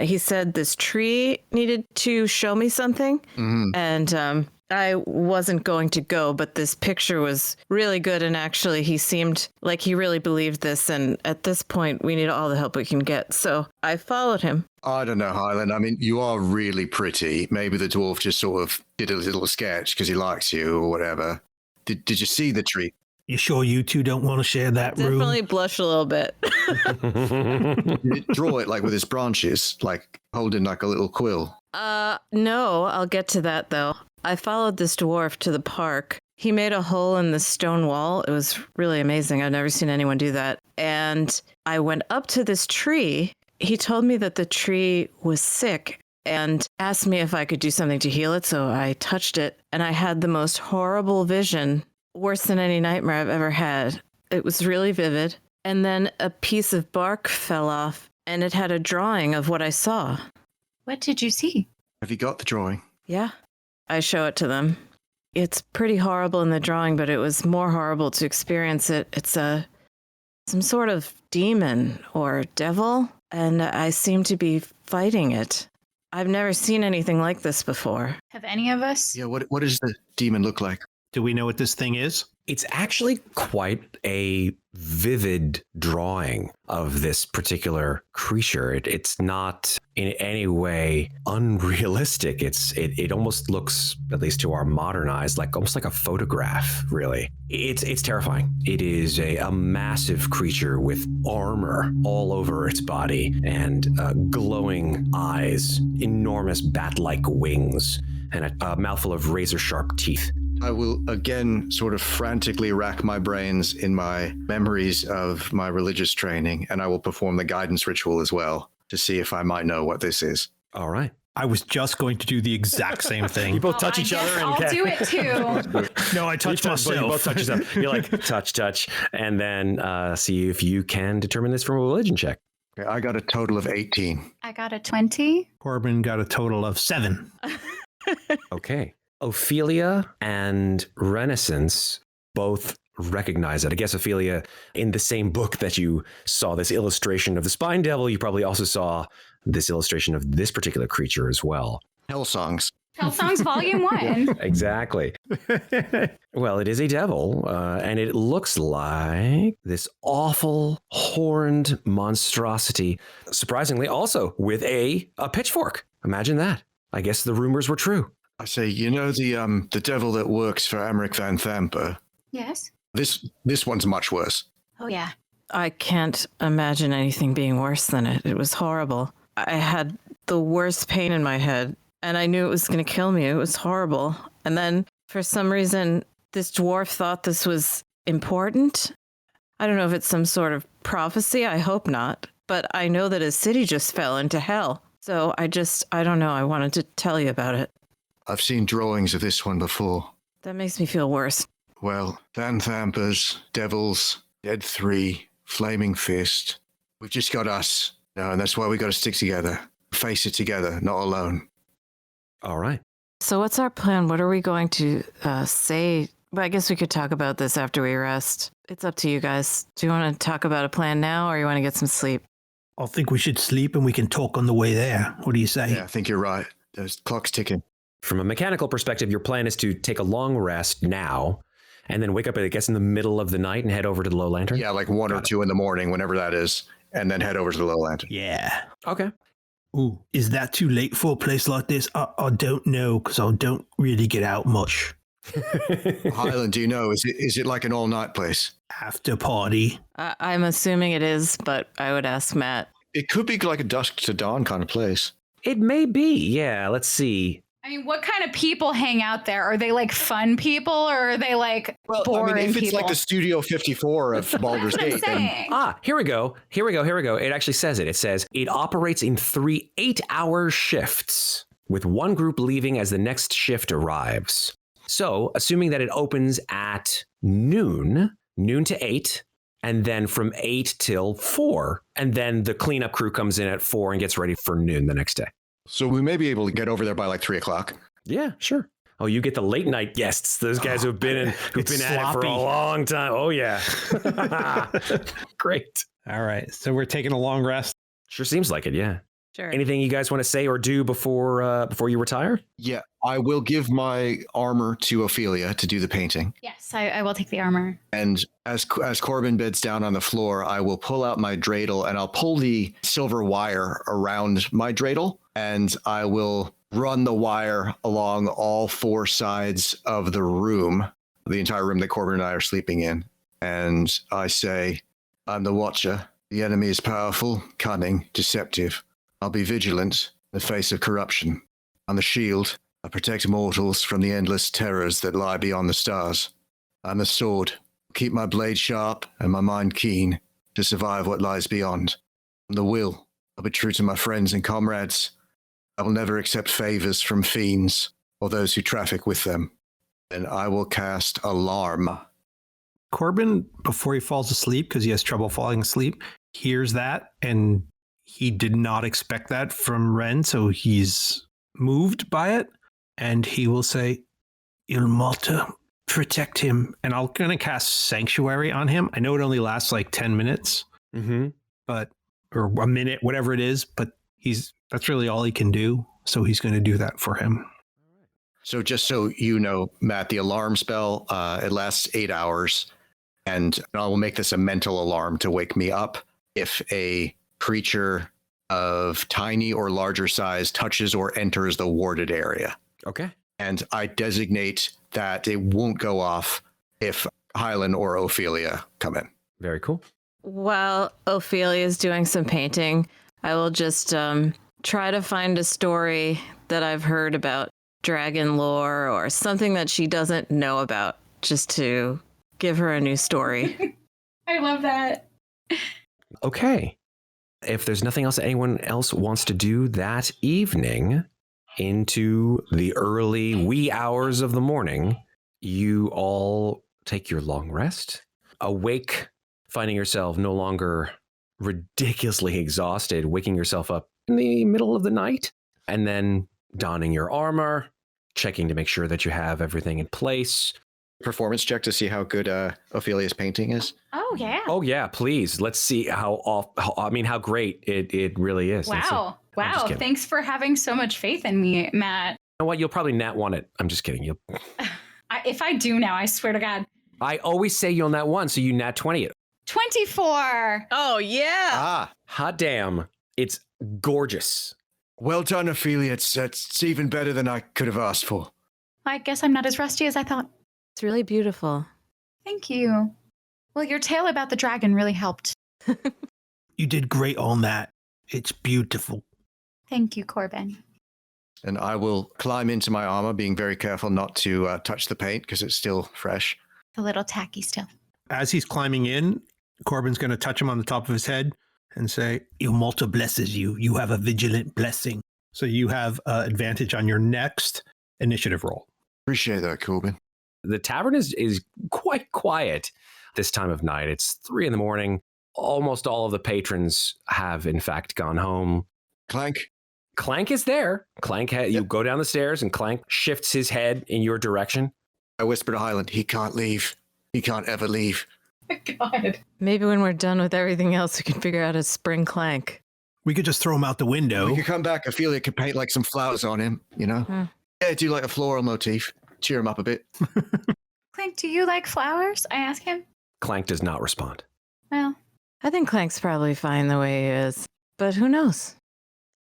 E: He said this tree needed to show me something, and I wasn't going to go, but this picture was really good, and actually he seemed like he really believed this, and at this point, we need all the help we can get, so I followed him.
D: I don't know, Hylan. I mean, you are really pretty. Maybe the dwarf just sort of did a little sketch because he likes you or whatever. Did you see the tree?
B: You sure you two don't want to share that room?
E: Definitely blush a little bit.
D: Did it draw it like with its branches, like holding like a little quill?
E: No, I'll get to that though. I followed this dwarf to the park. He made a hole in the stone wall. It was really amazing. I've never seen anyone do that. And I went up to this tree. He told me that the tree was sick and asked me if I could do something to heal it. So I touched it and I had the most horrible vision, worse than any nightmare I've ever had. It was really vivid. And then a piece of bark fell off and it had a drawing of what I saw.
C: What did you see?
D: Have you got the drawing?
E: Yeah. I show it to them. It's pretty horrible in the drawing, but it was more horrible to experience it. It's some sort of demon or devil, and I seem to be fighting it. I've never seen anything like this before.
C: Have any of us?
D: Yeah, what does the demon look like?
F: Do we know what this thing is?
A: It's actually quite a vivid drawing of this particular creature. It's not in any way unrealistic. It almost looks, at least to our modern eyes, like almost like a photograph, really. It's terrifying. It is a massive creature with armor all over its body and glowing eyes, enormous bat-like wings, and a mouthful of razor-sharp teeth.
D: I will again sort of frantically rack my brains in my memories of my religious training, and I will perform the guidance ritual as well to see if I might know what this is.
A: All right.
F: I was just going to do the exact same thing.
A: You both touch each other. And
C: I'll do it too.
F: No, I touched myself.
A: You both touch yourself. You're like, touch, and then see if you can determine this from a religion check.
D: Okay, I got a total of 18.
C: I got a 20.
F: Corbin got a total of 7.
A: Okay. Ofelia and Renascence both recognize it. I guess Ofelia, in the same book that you saw this illustration of the Spine Devil, you probably also saw this illustration of this particular creature as well.
D: Hell songs.
C: Tell Songs Volume 1.
A: Exactly. Well, it is a devil, and it looks like this awful horned monstrosity, surprisingly also with a pitchfork. Imagine that. I guess the rumors were true.
D: I say, you know the devil that works for Emmerich Van Thamper?
C: Yes.
D: This one's much worse.
C: Oh, yeah.
E: I can't imagine anything being worse than it. It was horrible. I had the worst pain in my head, and I knew it was going to kill me. It was horrible. And then, for some reason, this dwarf thought this was important. I don't know if it's some sort of prophecy. I hope not. But I know that his city just fell into hell. So I don't know. I wanted to tell you about it.
D: I've seen drawings of this one before.
E: That makes me feel worse.
D: Well, Van Thampers, Devils, Dead 3, Flaming Fist. We've just got us. No, and that's why we got to stick together. Face it together, not alone.
A: All right.
E: So what's our plan? What are we going to say? Well, I guess we could talk about this after we rest. It's up to you guys. Do you want to talk about a plan now, or you want to get some sleep?
B: I think we should sleep and we can talk on the way there. What do you say?
D: Yeah, I think you're right. The clock's ticking.
A: From a mechanical perspective, your plan is to take a long rest now and then wake up, I guess, in the middle of the night and head over to the Low Lantern?
D: Yeah, like 1 or 2 in the morning, whenever that is, and then head over to the Low Lantern.
B: Yeah.
A: Okay.
B: Ooh, is that too late for a place like this? I don't know, because I don't really get out much.
D: Hylan, do you know, is it like an all-night place?
B: After party.
E: I'm assuming it is, but I would ask Matt.
D: It could be like a dusk to dawn kind of place.
A: It may be. Yeah, let's see.
C: I mean, what kind of people hang out there? Are they like fun people or are they like boring
D: if it's
C: people?
D: like the Studio 54 of Baldur's
C: That's what I'm
D: Gate, then
C: saying.
A: Here we go. It actually says it. It says it operates in 3 8-hour shifts, with one group leaving as the next shift arrives. So, assuming that it opens at noon to 8, and then from 8 till 4, and then the cleanup crew comes in at 4 and gets ready for noon the next day.
D: so we may be able to get over there by like 3 o'clock.
A: Yeah, sure. Oh, you get the late night guests. Those guys who've been at it for a long time. Oh yeah. Great.
F: All right. So we're taking a long rest.
A: Sure seems like it. Yeah.
E: Sure.
A: Anything you guys want to say or do before you retire?
D: Yeah, I will give my armor to Ofelia to do the painting.
C: Yes, I will take the armor.
D: And as Corbin beds down on the floor, I will pull out my dreidel and I'll pull the silver wire around my dreidel, and I will run the wire along all 4 sides of the room, the entire room that Corbin and I are sleeping in. And I say, I'm the Watcher. The enemy is powerful, cunning, deceptive. I'll be vigilant in the face of corruption. I'm the shield. I protect mortals from the endless terrors that lie beyond the stars. I'm the sword. Keep my blade sharp and my mind keen to survive what lies beyond. I'm the will. I'll be true to my friends and comrades. I will never accept favors from fiends or those who traffic with them. And I will cast Alarm.
F: Corbin, before he falls asleep, because he has trouble falling asleep, hears that, and he did not expect that from Ren, so he's moved by it, and he will say, Ilmata, protect him. And I'm going to cast Sanctuary on him. I know it only lasts like 10 minutes, but or a minute, whatever it is, but that's really all he can do, so he's going to do that for him.
D: So just so you know, Matt, the alarm spell, it lasts 8 hours. And I will make this a mental alarm to wake me up if a creature of tiny or larger size touches or enters the warded area.
A: Okay.
D: And I designate that it won't go off if Hylan or Ofelia come in.
A: Very cool.
E: While Ofelia is doing some painting, I will just try to find a story that I've heard about dragon lore or something that she doesn't know about, just to give her a new story.
C: I love that.
A: Okay. If there's nothing else anyone else wants to do that evening, into the early wee hours of the morning, you all take your long rest. Awake, finding yourself no longer ridiculously exhausted, waking yourself up in the middle of the night, and then donning your armor, checking to make sure that you have everything in place.
D: Performance check to see how good Ophelia's painting is.
C: Oh, yeah.
A: Oh yeah, please. Let's see how great it really is. Let's see.
C: Wow.
A: I'm just
C: Wow.
A: kidding.
C: Thanks for having so much faith in me, Matt.
A: You know what? You'll probably nat one it. I'm just kidding.
C: If I do now, I swear to God.
A: I always say you'll nat one, so you nat 20 it.
C: 24.
E: Oh, yeah.
D: Ah,
A: Hot damn. It's gorgeous.
D: well done, Ophelia. It's even better than I could have asked for.
C: I guess I'm not as rusty as I thought.
E: It's really beautiful.
C: Thank you. Well, your tale about the dragon really helped.
B: You did great on that. It's beautiful.
C: Thank you, Corbin.
D: And I will climb into my armor, being very careful not to touch the paint because it's still fresh.
C: A little tacky still.
F: As he's climbing in, Corbin's going to touch him on the top of his head and say,
B: Your Malta blesses you. You have a vigilant blessing.
F: so you have advantage on your next initiative roll.
D: Appreciate that, Corbin.
A: The tavern is quite quiet this time of night. It's 3 a.m. Almost all of the patrons have, in fact, gone home.
D: Clank.
A: Clank is there. Clank, you go down the stairs and Clank shifts his head in your direction.
D: I whisper to Hylan, he can't leave. He can't ever leave.
C: God.
E: Maybe when we're done with everything else, we can figure out a spring Clank.
B: We could just throw him out the window.
D: We could come back. Ophelia could paint like some flowers on him, you know? Yeah, do like a floral motif. Cheer him up a bit.
C: Clank, do you like flowers? I ask him.
A: Clank does not respond.
C: Well,
E: I think Clank's probably fine the way he is, but who knows?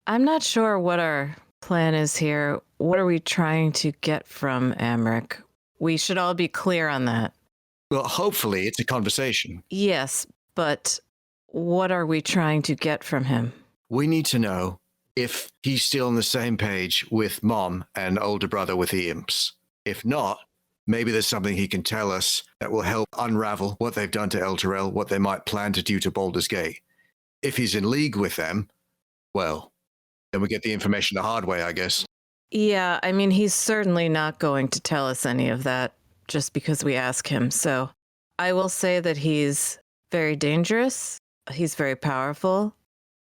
E: I'm not sure what our plan is here. What are we trying to get from Amric? We should all be clear on that.
D: Well, hopefully it's a conversation.
E: Yes, but what are we trying to get from him?
D: We need to know if he's still on the same page with Mom and older brother with the imps. If not, maybe there's something he can tell us that will help unravel what they've done to El Terrell, what they might plan to do to Baldur's Gate. If he's in league with them, well, then we get the information the hard way, I guess.
E: Yeah, I mean, he's certainly not going to tell us any of that just because we ask him. So I will say that he's very dangerous. He's very powerful.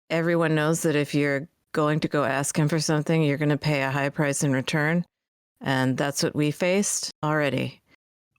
E: Everyone knows that if you're going to go ask him for something, you're going to pay a high price in return. And that's what we faced already.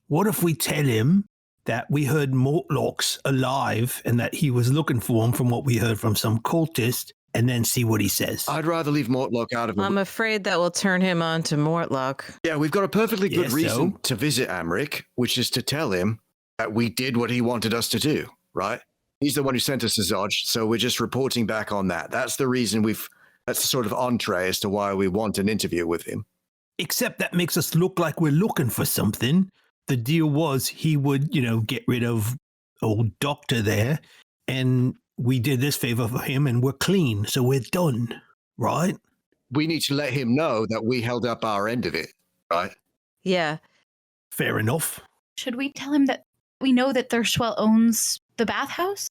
B: What if we tell him that we heard Mortlock's alive and that he was looking for him from what we heard from some cultist, and then see what he says?
D: I'd rather leave Mortlock out of it.
E: I'm afraid that will turn him on to Mortlock.
D: Yeah, we've got a perfectly good
B: Yes,
D: reason
B: so?
D: to visit Amric, which is to tell him that we did what he wanted us to do, right? He's the one who sent us to Zodge, so we're just reporting back on that. That's the reason that's the sort of entree as to why we want an interview with him.
B: Except that makes us look like we're looking for something. The deal was he would, get rid of old doctor there, and we did this favor for him, and we're clean, so we're done, right?
D: We need to let him know that we held up our end of it, right?
E: Yeah.
B: Fair enough.
C: should we tell him that we know that Thirstwell owns the bathhouse?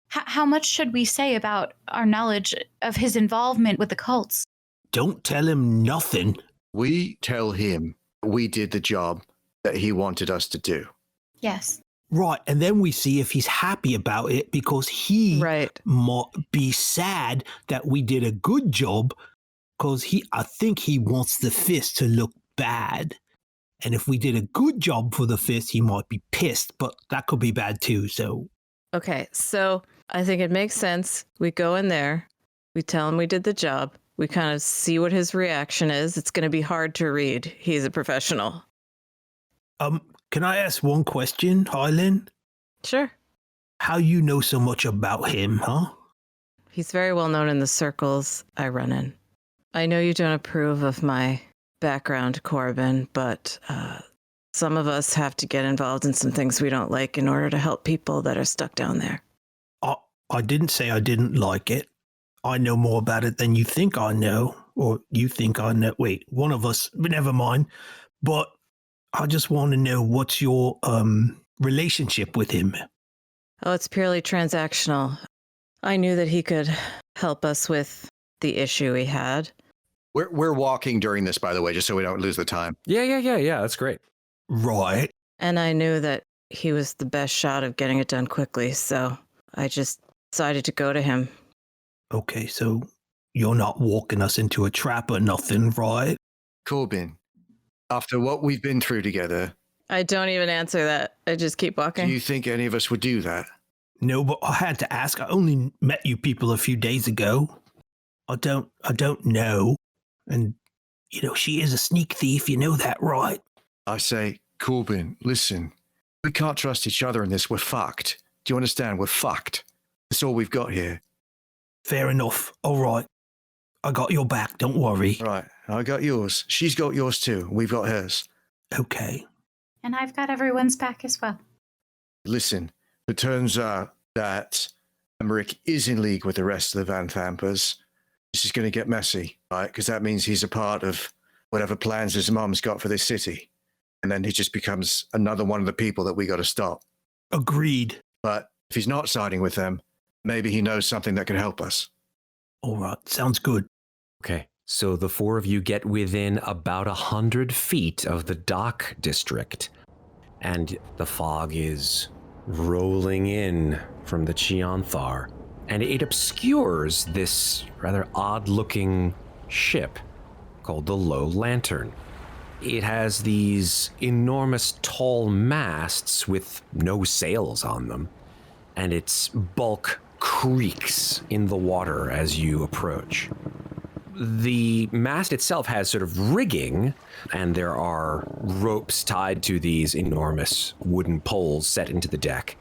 C: How much should we say about our knowledge of his involvement with the cults?
B: Don't tell him nothing.
D: We tell him we did the job that he wanted us to do.
C: Yes.
B: Right, and then we see if he's happy about it, because he
E: Right.
B: might be sad that we did a good job, because I think he wants the fist to look bad. And if we did a good job for the fist, he might be pissed, but that could be bad too, so...
E: Okay, so I think it makes sense. We go in there, we tell him we did the job, We kind of see what his reaction is. It's going to be hard to read. He's a professional.
B: Can I ask one question, Hylan?
E: Sure.
B: How you know so much about him, huh?
E: He's very well known in the circles I run in. I know you don't approve of my background, Corbin, but some of us have to get involved in some things we don't like in order to help people that are stuck down there.
B: I didn't say I didn't like it. I know more about it than you think I know, or you think I know. Wait, one of us, but never mind. But I just want to know, what's your relationship with him?
E: Oh, it's purely transactional. I knew that he could help us with the issue we had.
D: We're walking during this, by the way, just so we don't lose the time.
A: Yeah. That's great.
B: Right.
E: And I knew that he was the best shot of getting it done quickly, so I just decided to go to him.
B: Okay, so you're not walking us into a trap or nothing, right?
D: Corbin, after what we've been through together,
E: I don't even answer that. I just keep walking.
D: do you think any of us would do that?
B: No, but I had to ask. I only met you people a few days ago. I don't know. And, you know, she is a sneak thief. You know that, right?
D: I say, Corbin, listen, we can't trust each other in this. We're fucked. Do you understand? We're fucked. That's all we've got here.
B: Fair enough. All right. I got your back. Don't worry.
D: Right. I got yours. She's got yours too. We've got hers.
B: Okay.
C: And I've got everyone's back as well.
D: Listen, it turns out that Emmerich is in league with the rest of the Van Thampers. This is going to get messy, right? Because that means he's a part of whatever plans his mom's got for this city. And then he just becomes another one of the people that we got to stop.
B: Agreed.
D: But if he's not siding with them, maybe he knows something that can help us.
B: All right. Sounds good.
A: Okay. So the four of you get within about 100 feet of the dock district, and the fog is rolling in from the Cheonthar, and it obscures this rather odd-looking ship called the Low Lantern. It has these enormous tall masts with no sails on them, and its bulk creaks in the water as you approach. The mast itself has sort of rigging, and there are ropes tied to these enormous wooden poles set into the deck.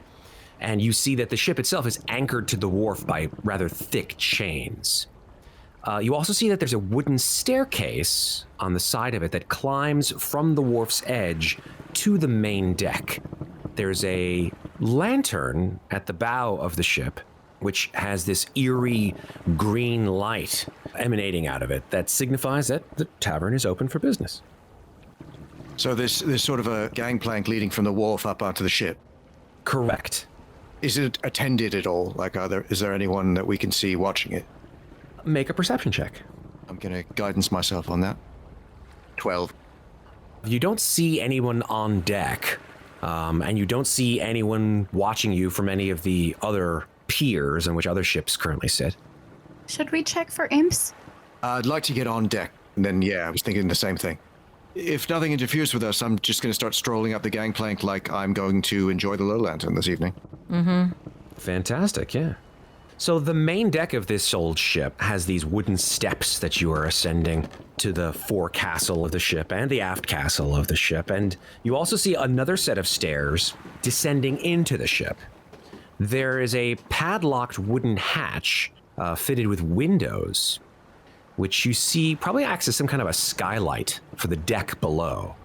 A: And you see that the ship itself is anchored to the wharf by rather thick chains. You also see that there's a wooden staircase on the side of it that climbs from the wharf's edge to the main deck. There's a lantern at the bow of the ship, which has this eerie green light emanating out of it that signifies that the tavern is open for business.
D: So there's sort of a gangplank leading from the wharf up onto the ship.
A: Correct.
D: Is it attended at all? Like, is there anyone that we can see watching it?
A: Make a perception check.
D: I'm going to guidance myself on that. 12.
A: You don't see anyone on deck, and you don't see anyone watching you from any of the other piers on which other ships currently sit.
C: Should we check for imps?
D: I'd like to get on deck. And then, yeah, I was thinking the same thing. If nothing interferes with us, I'm just going to start strolling up the gangplank like I'm going to enjoy the Low Lantern this evening.
E: Mm-hmm.
A: Fantastic, yeah. So the main deck of this old ship has these wooden steps that you are ascending to the forecastle of the ship and the aft castle of the ship. And you also see another set of stairs descending into the ship. There is a padlocked wooden hatch fitted with windows, which you see probably acts as some kind of a skylight for the deck below.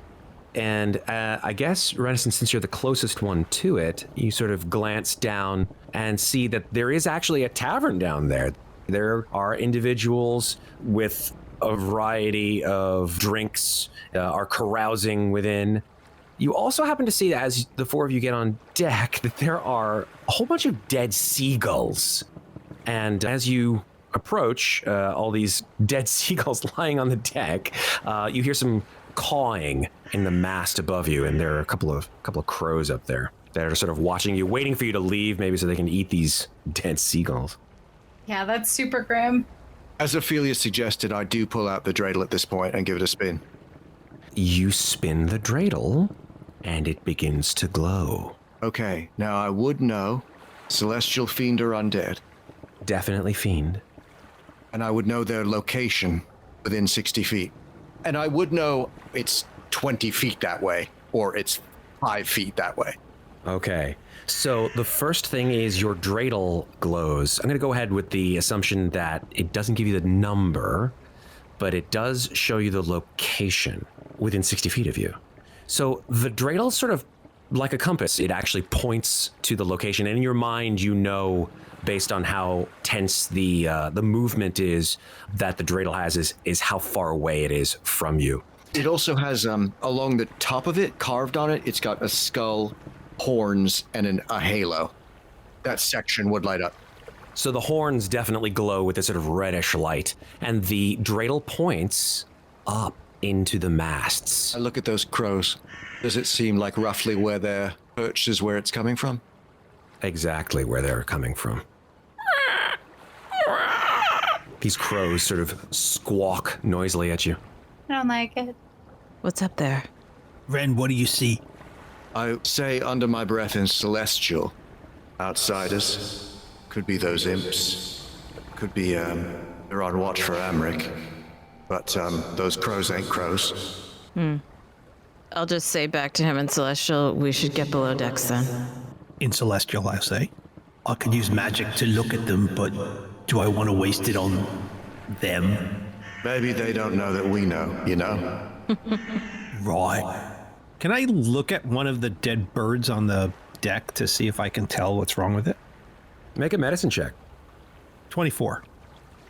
A: And I guess, Renascence, since you're the closest one to it, you sort of glance down and see that there is actually a tavern down there. There are individuals with a variety of drinks are carousing within. You also happen to see, as the four of you get on deck, that there are a whole bunch of dead seagulls. And as you approach all these dead seagulls lying on the deck, you hear some cawing in the mast above you, and there are a couple of crows up there that are sort of watching you, waiting for you to leave, maybe so they can eat these dead seagulls.
C: Yeah, that's super grim.
D: As Ofelia suggested, I do pull out the dreidel at this point and give it a spin.
A: You spin the dreidel, and it begins to glow.
D: Okay, now I would know, celestial fiend or undead?
A: Definitely fiend.
D: and I would know their location within 60 feet. And I would know it's 20 feet that way, or it's 5 feet that way.
A: Okay. So the first thing is your dreidel glows. I'm going to go ahead with the assumption that it doesn't give you the number, but it does show you the location within 60 feet of you. So the dreidel sort of like a compass. It actually points to the location. And in your mind, you know, based on how tense the movement is that the dreidel has is how far away it is from you.
D: It also has, along the top of it, carved on it, it's got a skull, horns, and a halo. That section would light up.
A: So the horns definitely glow with a sort of reddish light, and the dreidel points up into the masts.
D: I look at those crows. Does it seem like roughly where their perch is where it's coming from?
A: Exactly where they're coming from. These crows sort of squawk noisily at you.
C: I don't like it.
E: What's up there?
B: Ren, what do you see?
D: I say under my breath in Celestial. Outsiders. Could be those imps. Could be, they're on watch for Amric. But, those crows ain't crows.
E: I'll just say back to him in Celestial, we should get below decks then.
B: In Celestial, I say. I could use magic to look at them, but do I want to waste it on them?
D: Maybe they don't know that we know, you know?
B: Right.
F: Can I look at one of the dead birds on the deck to see if I can tell what's wrong with it?
A: Make a medicine check.
F: 24.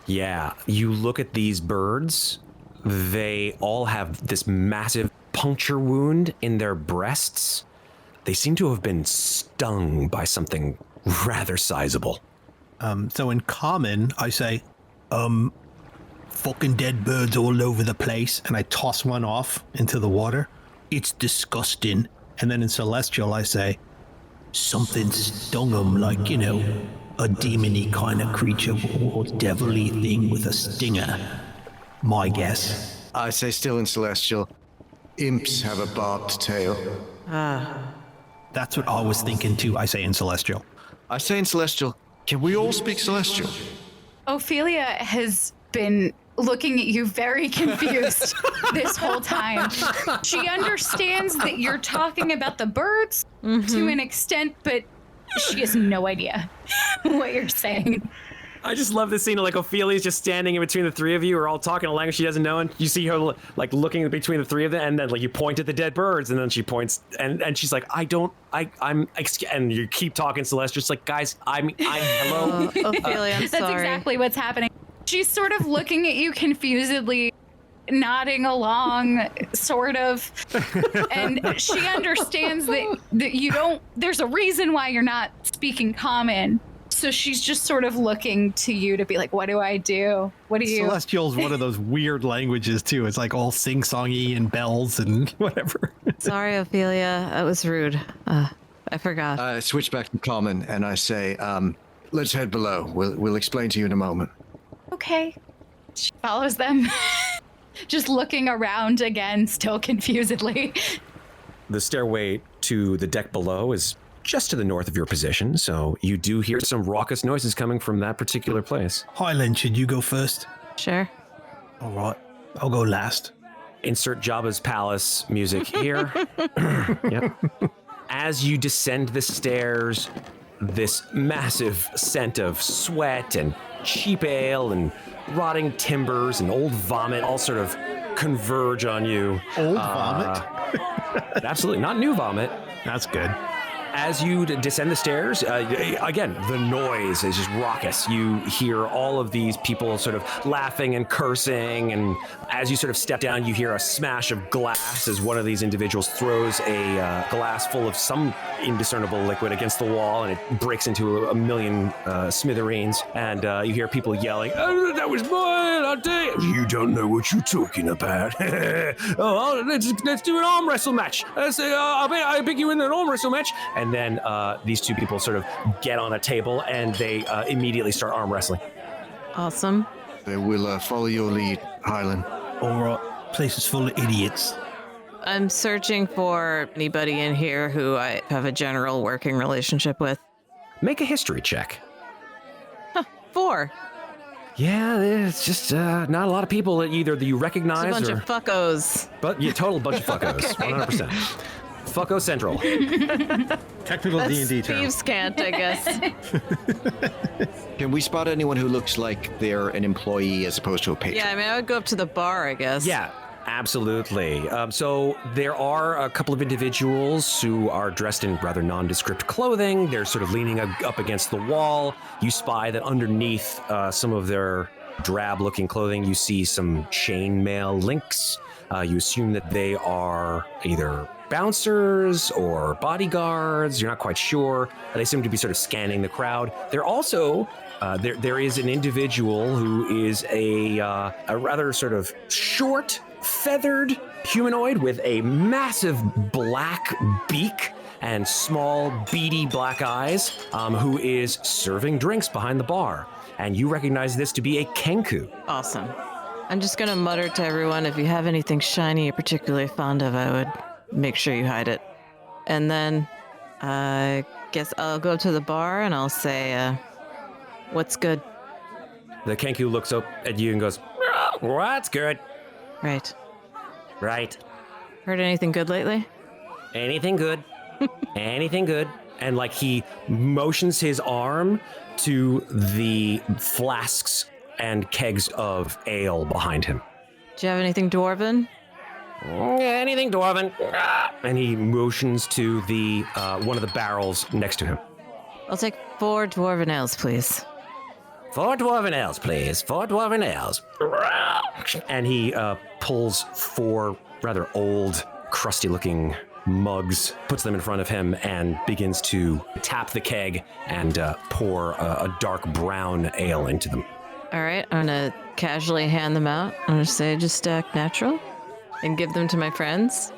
A: Yeah, you look at these birds, they all have this massive puncture wound in their breasts. They seem to have been stung by something rather sizable.
B: So in common, I say, fucking dead birds all over the place, and I toss one off into the water. It's disgusting. And then in Celestial, I say, something stung them, like, you know, a demony kind of creature or devilly thing with a stinger. My guess.
D: I say still in Celestial. Imps have a barbed tail.
B: That's what I was thinking too, I say in Celestial.
D: I say in Celestial. Can we all speak Celestial?
C: Ophelia has been looking at you very confused this whole time. She understands that you're talking about the birds to an extent, but she has no idea what you're saying.
A: I just love this scene of like Ophelia's just standing in between the three of you, are all talking a language she doesn't know, and you see her like looking between the three of them, and then like you point at the dead birds, and then she points, and she's like, and you keep talking Celestial, just like, guys, I'm hello.
E: Ophelia, I'm
C: That's
E: sorry.
C: exactly what's happening. She's sort of looking at you confusedly, nodding along, sort of, and she understands that you don't, there's a reason why you're not speaking common. So she's just sort of looking to you to be like, what do I do? What do you?
F: Celestial's one of those weird languages too. It's like all sing-songy and bells and whatever.
E: Sorry, Ophelia. That was rude. I forgot.
D: I switch back to common and I say, let's head below. We'll explain to you in a moment.
C: Okay. She follows them, just looking around again, still confusedly.
A: The stairway to the deck below is just to the north of your position, so you do hear some raucous noises coming from that particular place.
B: Hylan, should you go first?
E: Sure.
B: All right, I'll go last.
A: Insert Jabba's palace music here. Yep. As you descend the stairs, this massive scent of sweat and cheap ale and rotting timbers and old vomit all sort of converge on you.
F: Old vomit?
A: Absolutely, not new vomit.
F: That's good.
A: As you descend the stairs, again, the noise is just raucous. You hear all of these people sort of laughing and cursing, and as you sort of step down, you hear a smash of glass as one of these individuals throws a glass full of some indiscernible liquid against the wall, and it breaks into a million smithereens, and you hear people yelling, "Oh, that was mine, I'll tell you." You don't know what you're talking about. Oh, let's do an arm wrestle match. I'll pick you in an arm wrestle match. And then these two people sort of get on a table and they immediately start arm wrestling.
E: Awesome.
D: They will follow your lead, Hylan.
B: All right, place is full of idiots.
E: I'm searching for anybody in here who I have a general working relationship with.
A: Make a history check.
E: 4.
A: Yeah, it's just not a lot of people that either you recognize
E: It's a bunch
A: or...
E: of fuckos.
A: But yeah, total bunch of fuckos, 100%. Fucko Central.
F: Technical D&D term.
E: Thieves can't, I guess.
G: Can we spot anyone who looks like they're an employee as opposed to a patron?
E: Yeah, I mean, I would go up to the bar, I guess.
A: Yeah, absolutely. So there are a couple of individuals who are dressed in rather nondescript clothing. They're sort of leaning up against the wall. You spy that underneath some of their drab-looking clothing, you see some chainmail links. You assume that they are either bouncers or bodyguards. You're not quite sure. They seem to be sort of scanning the crowd. They're also there is an individual who is a rather sort of short, feathered humanoid with a massive black beak and small, beady black eyes, who is serving drinks behind the bar. And you recognize this to be a Kenku.
E: Awesome. I'm just gonna mutter to everyone, if you have anything shiny you're particularly fond of, I would make sure you hide it. And then I guess I'll go to the bar and I'll say, what's good?
A: The Kenku looks up at you and goes, "What's good?"
E: Right.
A: Right.
E: Heard anything good lately?
A: Anything good? Anything good? And like he motions his arm to the flasks and kegs of ale behind him.
E: Do you have anything dwarven?
A: Anything dwarven? And he motions to the one of the barrels next to him.
E: I'll take 4 dwarven ales, please.
A: 4 dwarven ales, please. 4 dwarven ales. And he pulls 4 rather old, crusty-looking mugs, puts them in front of him, and begins to tap the keg and pour a dark brown ale into them.
E: All right, I'm gonna casually hand them out. I'm gonna say, just act natural and give them to my friends.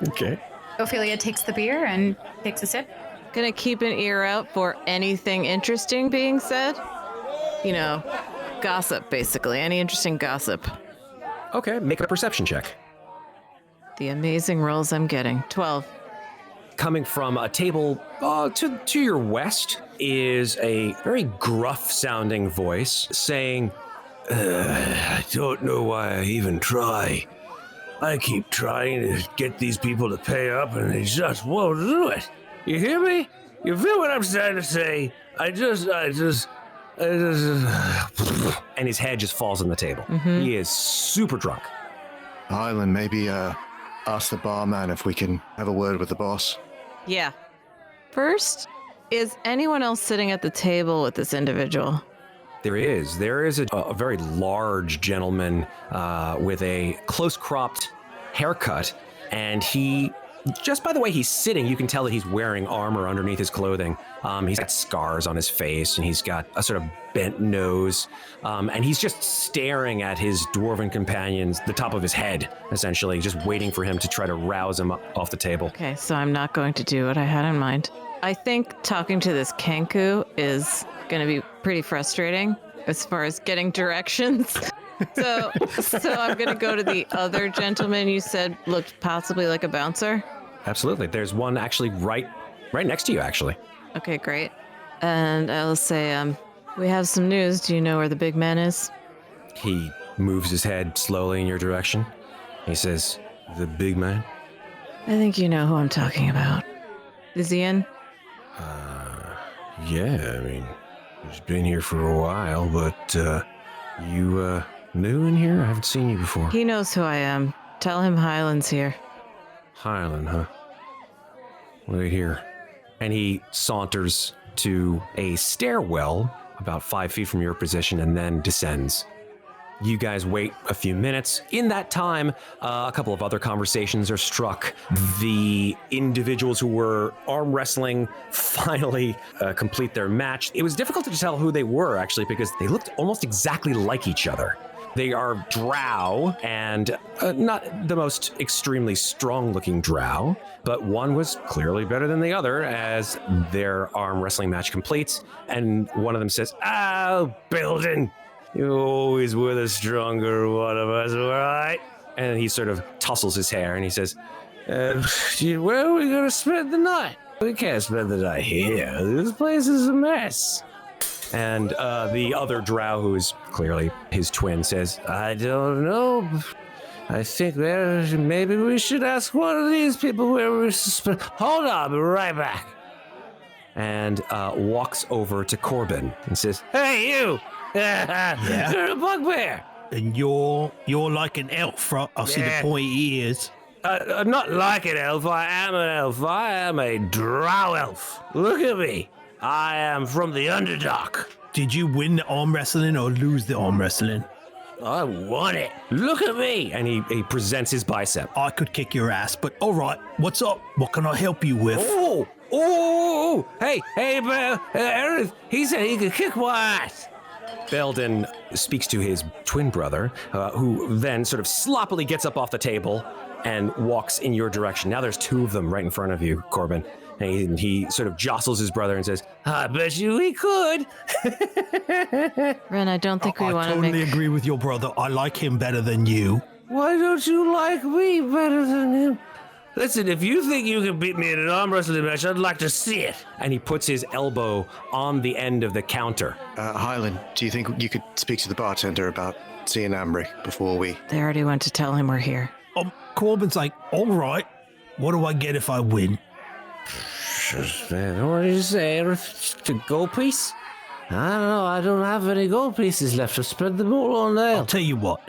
A: Okay.
C: Ofelia takes the beer and takes a sip.
E: Gonna keep an ear out for anything interesting being said. You know, gossip, basically. Any interesting gossip.
A: Okay, make a perception check.
E: The amazing rolls I'm getting. 12.
A: Coming from a table to your west is a very gruff-sounding voice saying,
H: I don't know why I even try. I keep trying to get these people to pay up and they just won't do it. You hear me? You feel what I'm trying to say? I just...
A: and his head just falls on the table. He is super drunk.
D: Hylan, maybe ask the barman if we can have a word with the boss.
E: Yeah. First, is anyone else sitting at the table with this individual?
A: There is a very large gentleman with a close-cropped haircut, and he, just by the way he's sitting, you can tell that he's wearing armor underneath his clothing. He's got scars on his face, and he's got a sort of bent nose, and he's just staring at his dwarven companions, the top of his head, essentially, just waiting for him to try to rouse him up off the table.
E: Okay, so I'm not going to do what I had in mind. I think talking to this Kenku is going to be pretty frustrating as far as getting directions. So I'm going to go to the other gentleman you said looked possibly like a bouncer.
A: Absolutely. There's one actually right next to you, actually.
E: Okay, great. And I'll say, we have some news. Do you know where the big man is?
A: He moves his head slowly in your direction. He says, "The big man?"
E: I think you know who I'm talking about. Is he in?
H: Yeah, I mean, he's been here for a while, but you new in here? I haven't seen you before.
E: He knows who I am. Tell him Hylan's here.
H: Hylan, huh? Wait here.
A: And he saunters to a stairwell about 5 feet from your position and then descends. You guys wait a few minutes. In that time, a couple of other conversations are struck. The individuals who were arm wrestling finally complete their match. It was difficult to tell who they were, actually, because they looked almost exactly like each other. They are drow, and not the most extremely strong-looking drow, but one was clearly better than the other as their arm wrestling match completes. And one of them says, "Oh, building! You always were the stronger one of us, all right?" And he sort of tussles his hair and he says, "Where are we going to spend the night? We can't spend the night here. This place is a mess." And the other drow, who is clearly his twin, says, I don't know. I think maybe we should ask one of these people where we're Hold on, I'll be right back. And walks over to Corbin and says, Hey, you! You're a bugbear!
B: And you're like an elf, right? I see the pointy ears.
H: I'm not like an elf. I am an elf. I am a drow elf. Look at me. I am from the Underdark.
B: Did you win the arm wrestling or lose the arm wrestling?
H: I won it. Look at me.
A: And he presents his bicep.
B: I could kick your ass, but all right. What's up? What can I help you with?
H: Oh, hey, Aerith, he said he could kick my ass.
A: Belden speaks to his twin brother, who then sort of sloppily gets up off the table and walks in your direction. Now there's two of them right in front of you, Corbin. And he sort of jostles his brother and says, I bet you we could.
E: Ren, I don't think we want to
B: I totally agree with your brother. I like him better than you.
H: Why don't you like me better than him? Listen, if you think you can beat me in an arm wrestling match, I'd like to see it.
A: And he puts his elbow on the end of the counter.
D: Hylan, do you think you could speak to the bartender about seeing Amric before we...
E: They already went to tell him we're here.
B: Corbin's like, all right. What do I get if I win?
H: Man, what did you say? The gold piece? I don't know. I don't have any gold pieces left to spread them all on there.
B: I'll tell you what.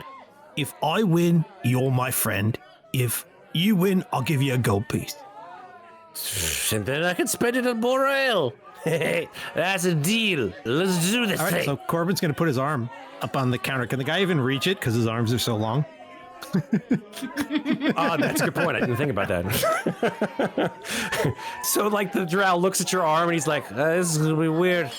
B: If I win, you're my friend. If you win, I'll give you a gold piece.
H: And then I can spend it on more ale. Hey, that's a deal. Let's do this
F: All right,
H: thing.
F: so Corbin's going to put his arm up on the counter. Can the guy even reach it because his arms are so long?
A: That's a good point. I didn't think about that. So, like, the drow looks at your arm and he's like, this is going to be weird.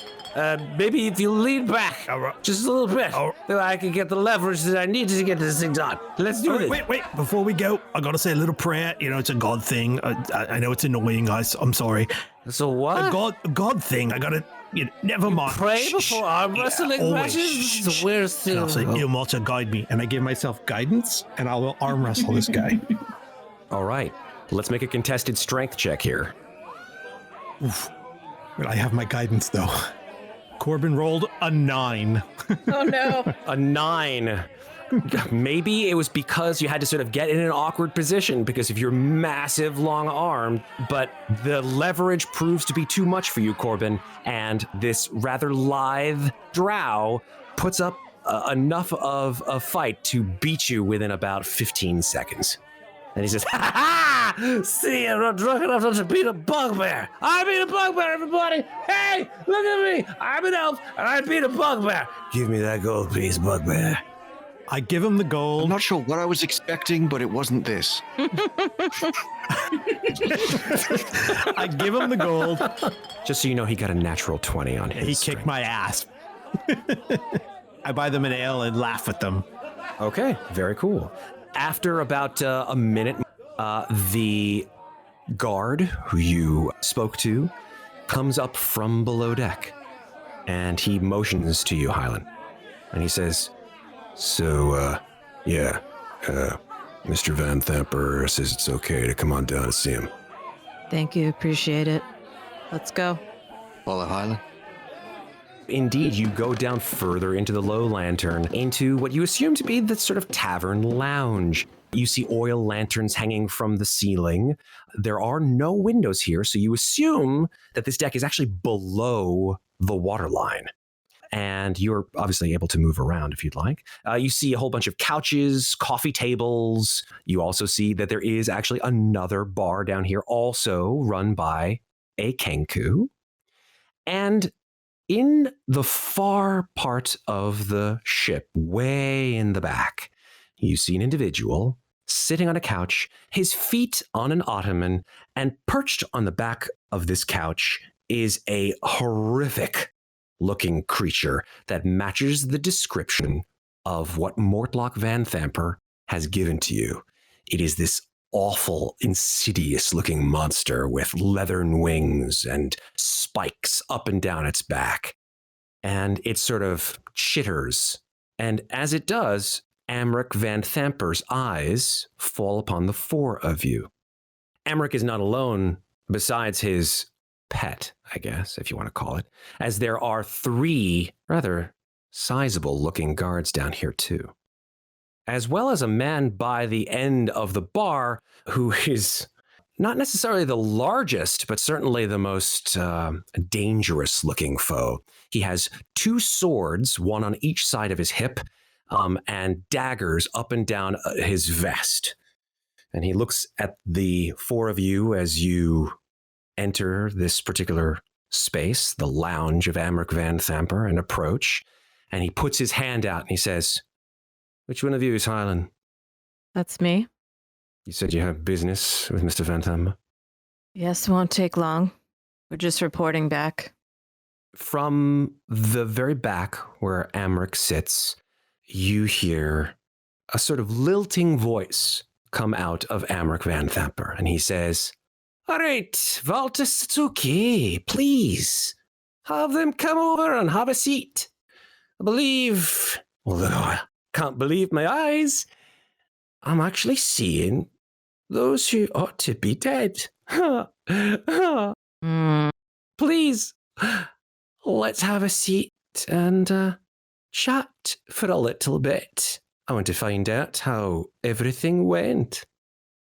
A: Maybe if you lean back just a little bit, then I can get the leverage that I need to get this thing done. Let's do this.
B: Wait. Before we go, I got to say a little prayer. You know, it's a God thing. I know it's annoying, guys. I'm sorry.
H: So what?
B: A God thing. I got to... never mind.
H: Pray before arm wrestling matches? This is the weirdest thing.
B: I'll say, Ilmata, guide me.
F: And I give myself guidance, and I will arm wrestle this guy.
A: All right. Let's make a contested strength check here.
F: Oof. But I have my guidance, though. Corbin rolled a 9.
E: Oh, no.
A: A 9. Maybe it was because you had to sort of get in an awkward position because of your massive long arm, but the leverage proves to be too much for you, Corbin, and this rather lithe drow puts up enough of a fight to beat you within about 15 seconds. And he says, ha ha! See, I'm not drunk enough to beat a bugbear. I beat a bugbear, everybody! Hey, look at me! I'm an elf, and I beat a bugbear. Give me that gold piece, bugbear.
F: I give him the gold.
D: I'm not sure what I was expecting, but it wasn't this.
F: I give him the gold.
A: Just so you know, he got a natural 20 on his
F: He
A: strength.
F: kicked my ass. I buy them an ale and laugh at them.
A: Okay, very cool. After about a minute, the guard who you spoke to comes up from below deck, and he motions to you, Hylan, and he says, So, Mr. Van Thamper says it's okay to come on down and see him.
E: Thank you. Appreciate it. Let's go.
D: Follow Hylan.
A: Indeed, you go down further into the Low Lantern, into what you assume to be the sort of tavern lounge. You see oil lanterns hanging from the ceiling. There are no windows here, so you assume that this deck is actually below the waterline. And you're obviously able to move around if you'd like. You see a whole bunch of couches, coffee tables. You also see that there is actually another bar down here, also run by a Kenku. And in the far part of the ship, way in the back, you see an individual sitting on a couch, his feet on an ottoman, and perched on the back of this couch is a horrific looking creature that matches the description of what Mortlock Van Thamper has given to you. It is this awful, insidious looking monster with leathern wings and spikes up and down its back. And it sort of chitters. And as it does, Amric Van Thamper's eyes fall upon the four of you. Amric is not alone. Besides his pet, I guess, if you want to call it, as there are 3 rather sizable looking guards down here too, as well as a man by the end of the bar who is not necessarily the largest, but certainly the most dangerous looking foe. He has 2 swords, one on each side of his hip, and daggers up and down his vest. And he looks at the 4 of you as you enter this particular space, the lounge of Amric Van Thamper, and approach. And he puts his hand out and he says, "Which one of you is Hylan?
E: That's me.
A: You said you have business with Mr. Van Thamper."
E: Yes, won't take long. We're just reporting back.
A: From the very back where Amric sits, you hear a sort of lilting voice come out of Amric Van Thamper, and he says, "All right, Valtis, it's okay. Please, have them come over and have a seat. I believe, although I can't believe my eyes, I'm actually seeing those who ought to be dead. Please, let's have a seat and chat for a little bit. I want to find out how everything went."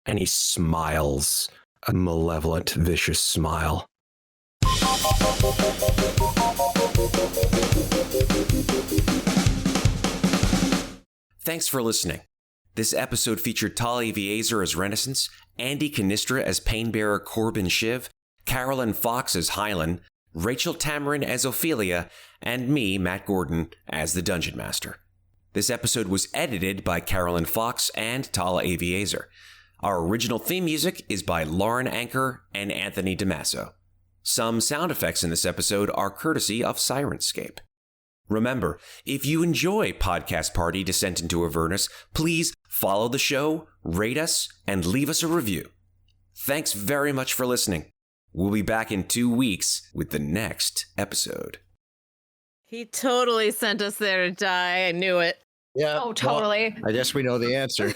A: And he smiles, a malevolent, vicious smile. Thanks for listening. This episode featured Tal Aviezer as Renascence, Andy Cannistra as Painbearer Corbin Shiv, Carolyn Fox as Hylan, Rachel Tamarin as Ofelia, and me, Matt Gordon, as the Dungeon Master. This episode was edited by Carolyn Fox and Tal Aviezer. Our original theme music is by Lauren Anker and Anthony DiMasso. Some sound effects in this episode are courtesy of Syrinscape. Remember, if you enjoy Podcast Party Descent into Avernus, please follow the show, rate us, and leave us a review. Thanks very much for listening. We'll be back in 2 weeks with the next episode.
E: He totally sent us there to die. I knew it.
G: Yeah.
C: Oh, totally.
G: Well, I guess we know the answer.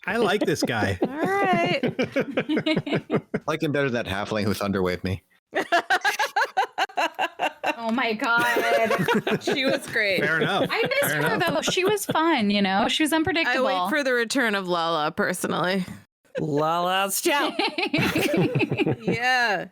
F: I like this guy.
E: All right.
G: I like him better than that halfling who thunderwaved me.
C: Oh my God.
E: She was great.
F: Fair enough.
C: I missed her though. She was fun, you know? She was
E: I
C: unpredictable.
E: wait for the return of Lala, personally.
A: Lala's ciao.
E: Yeah.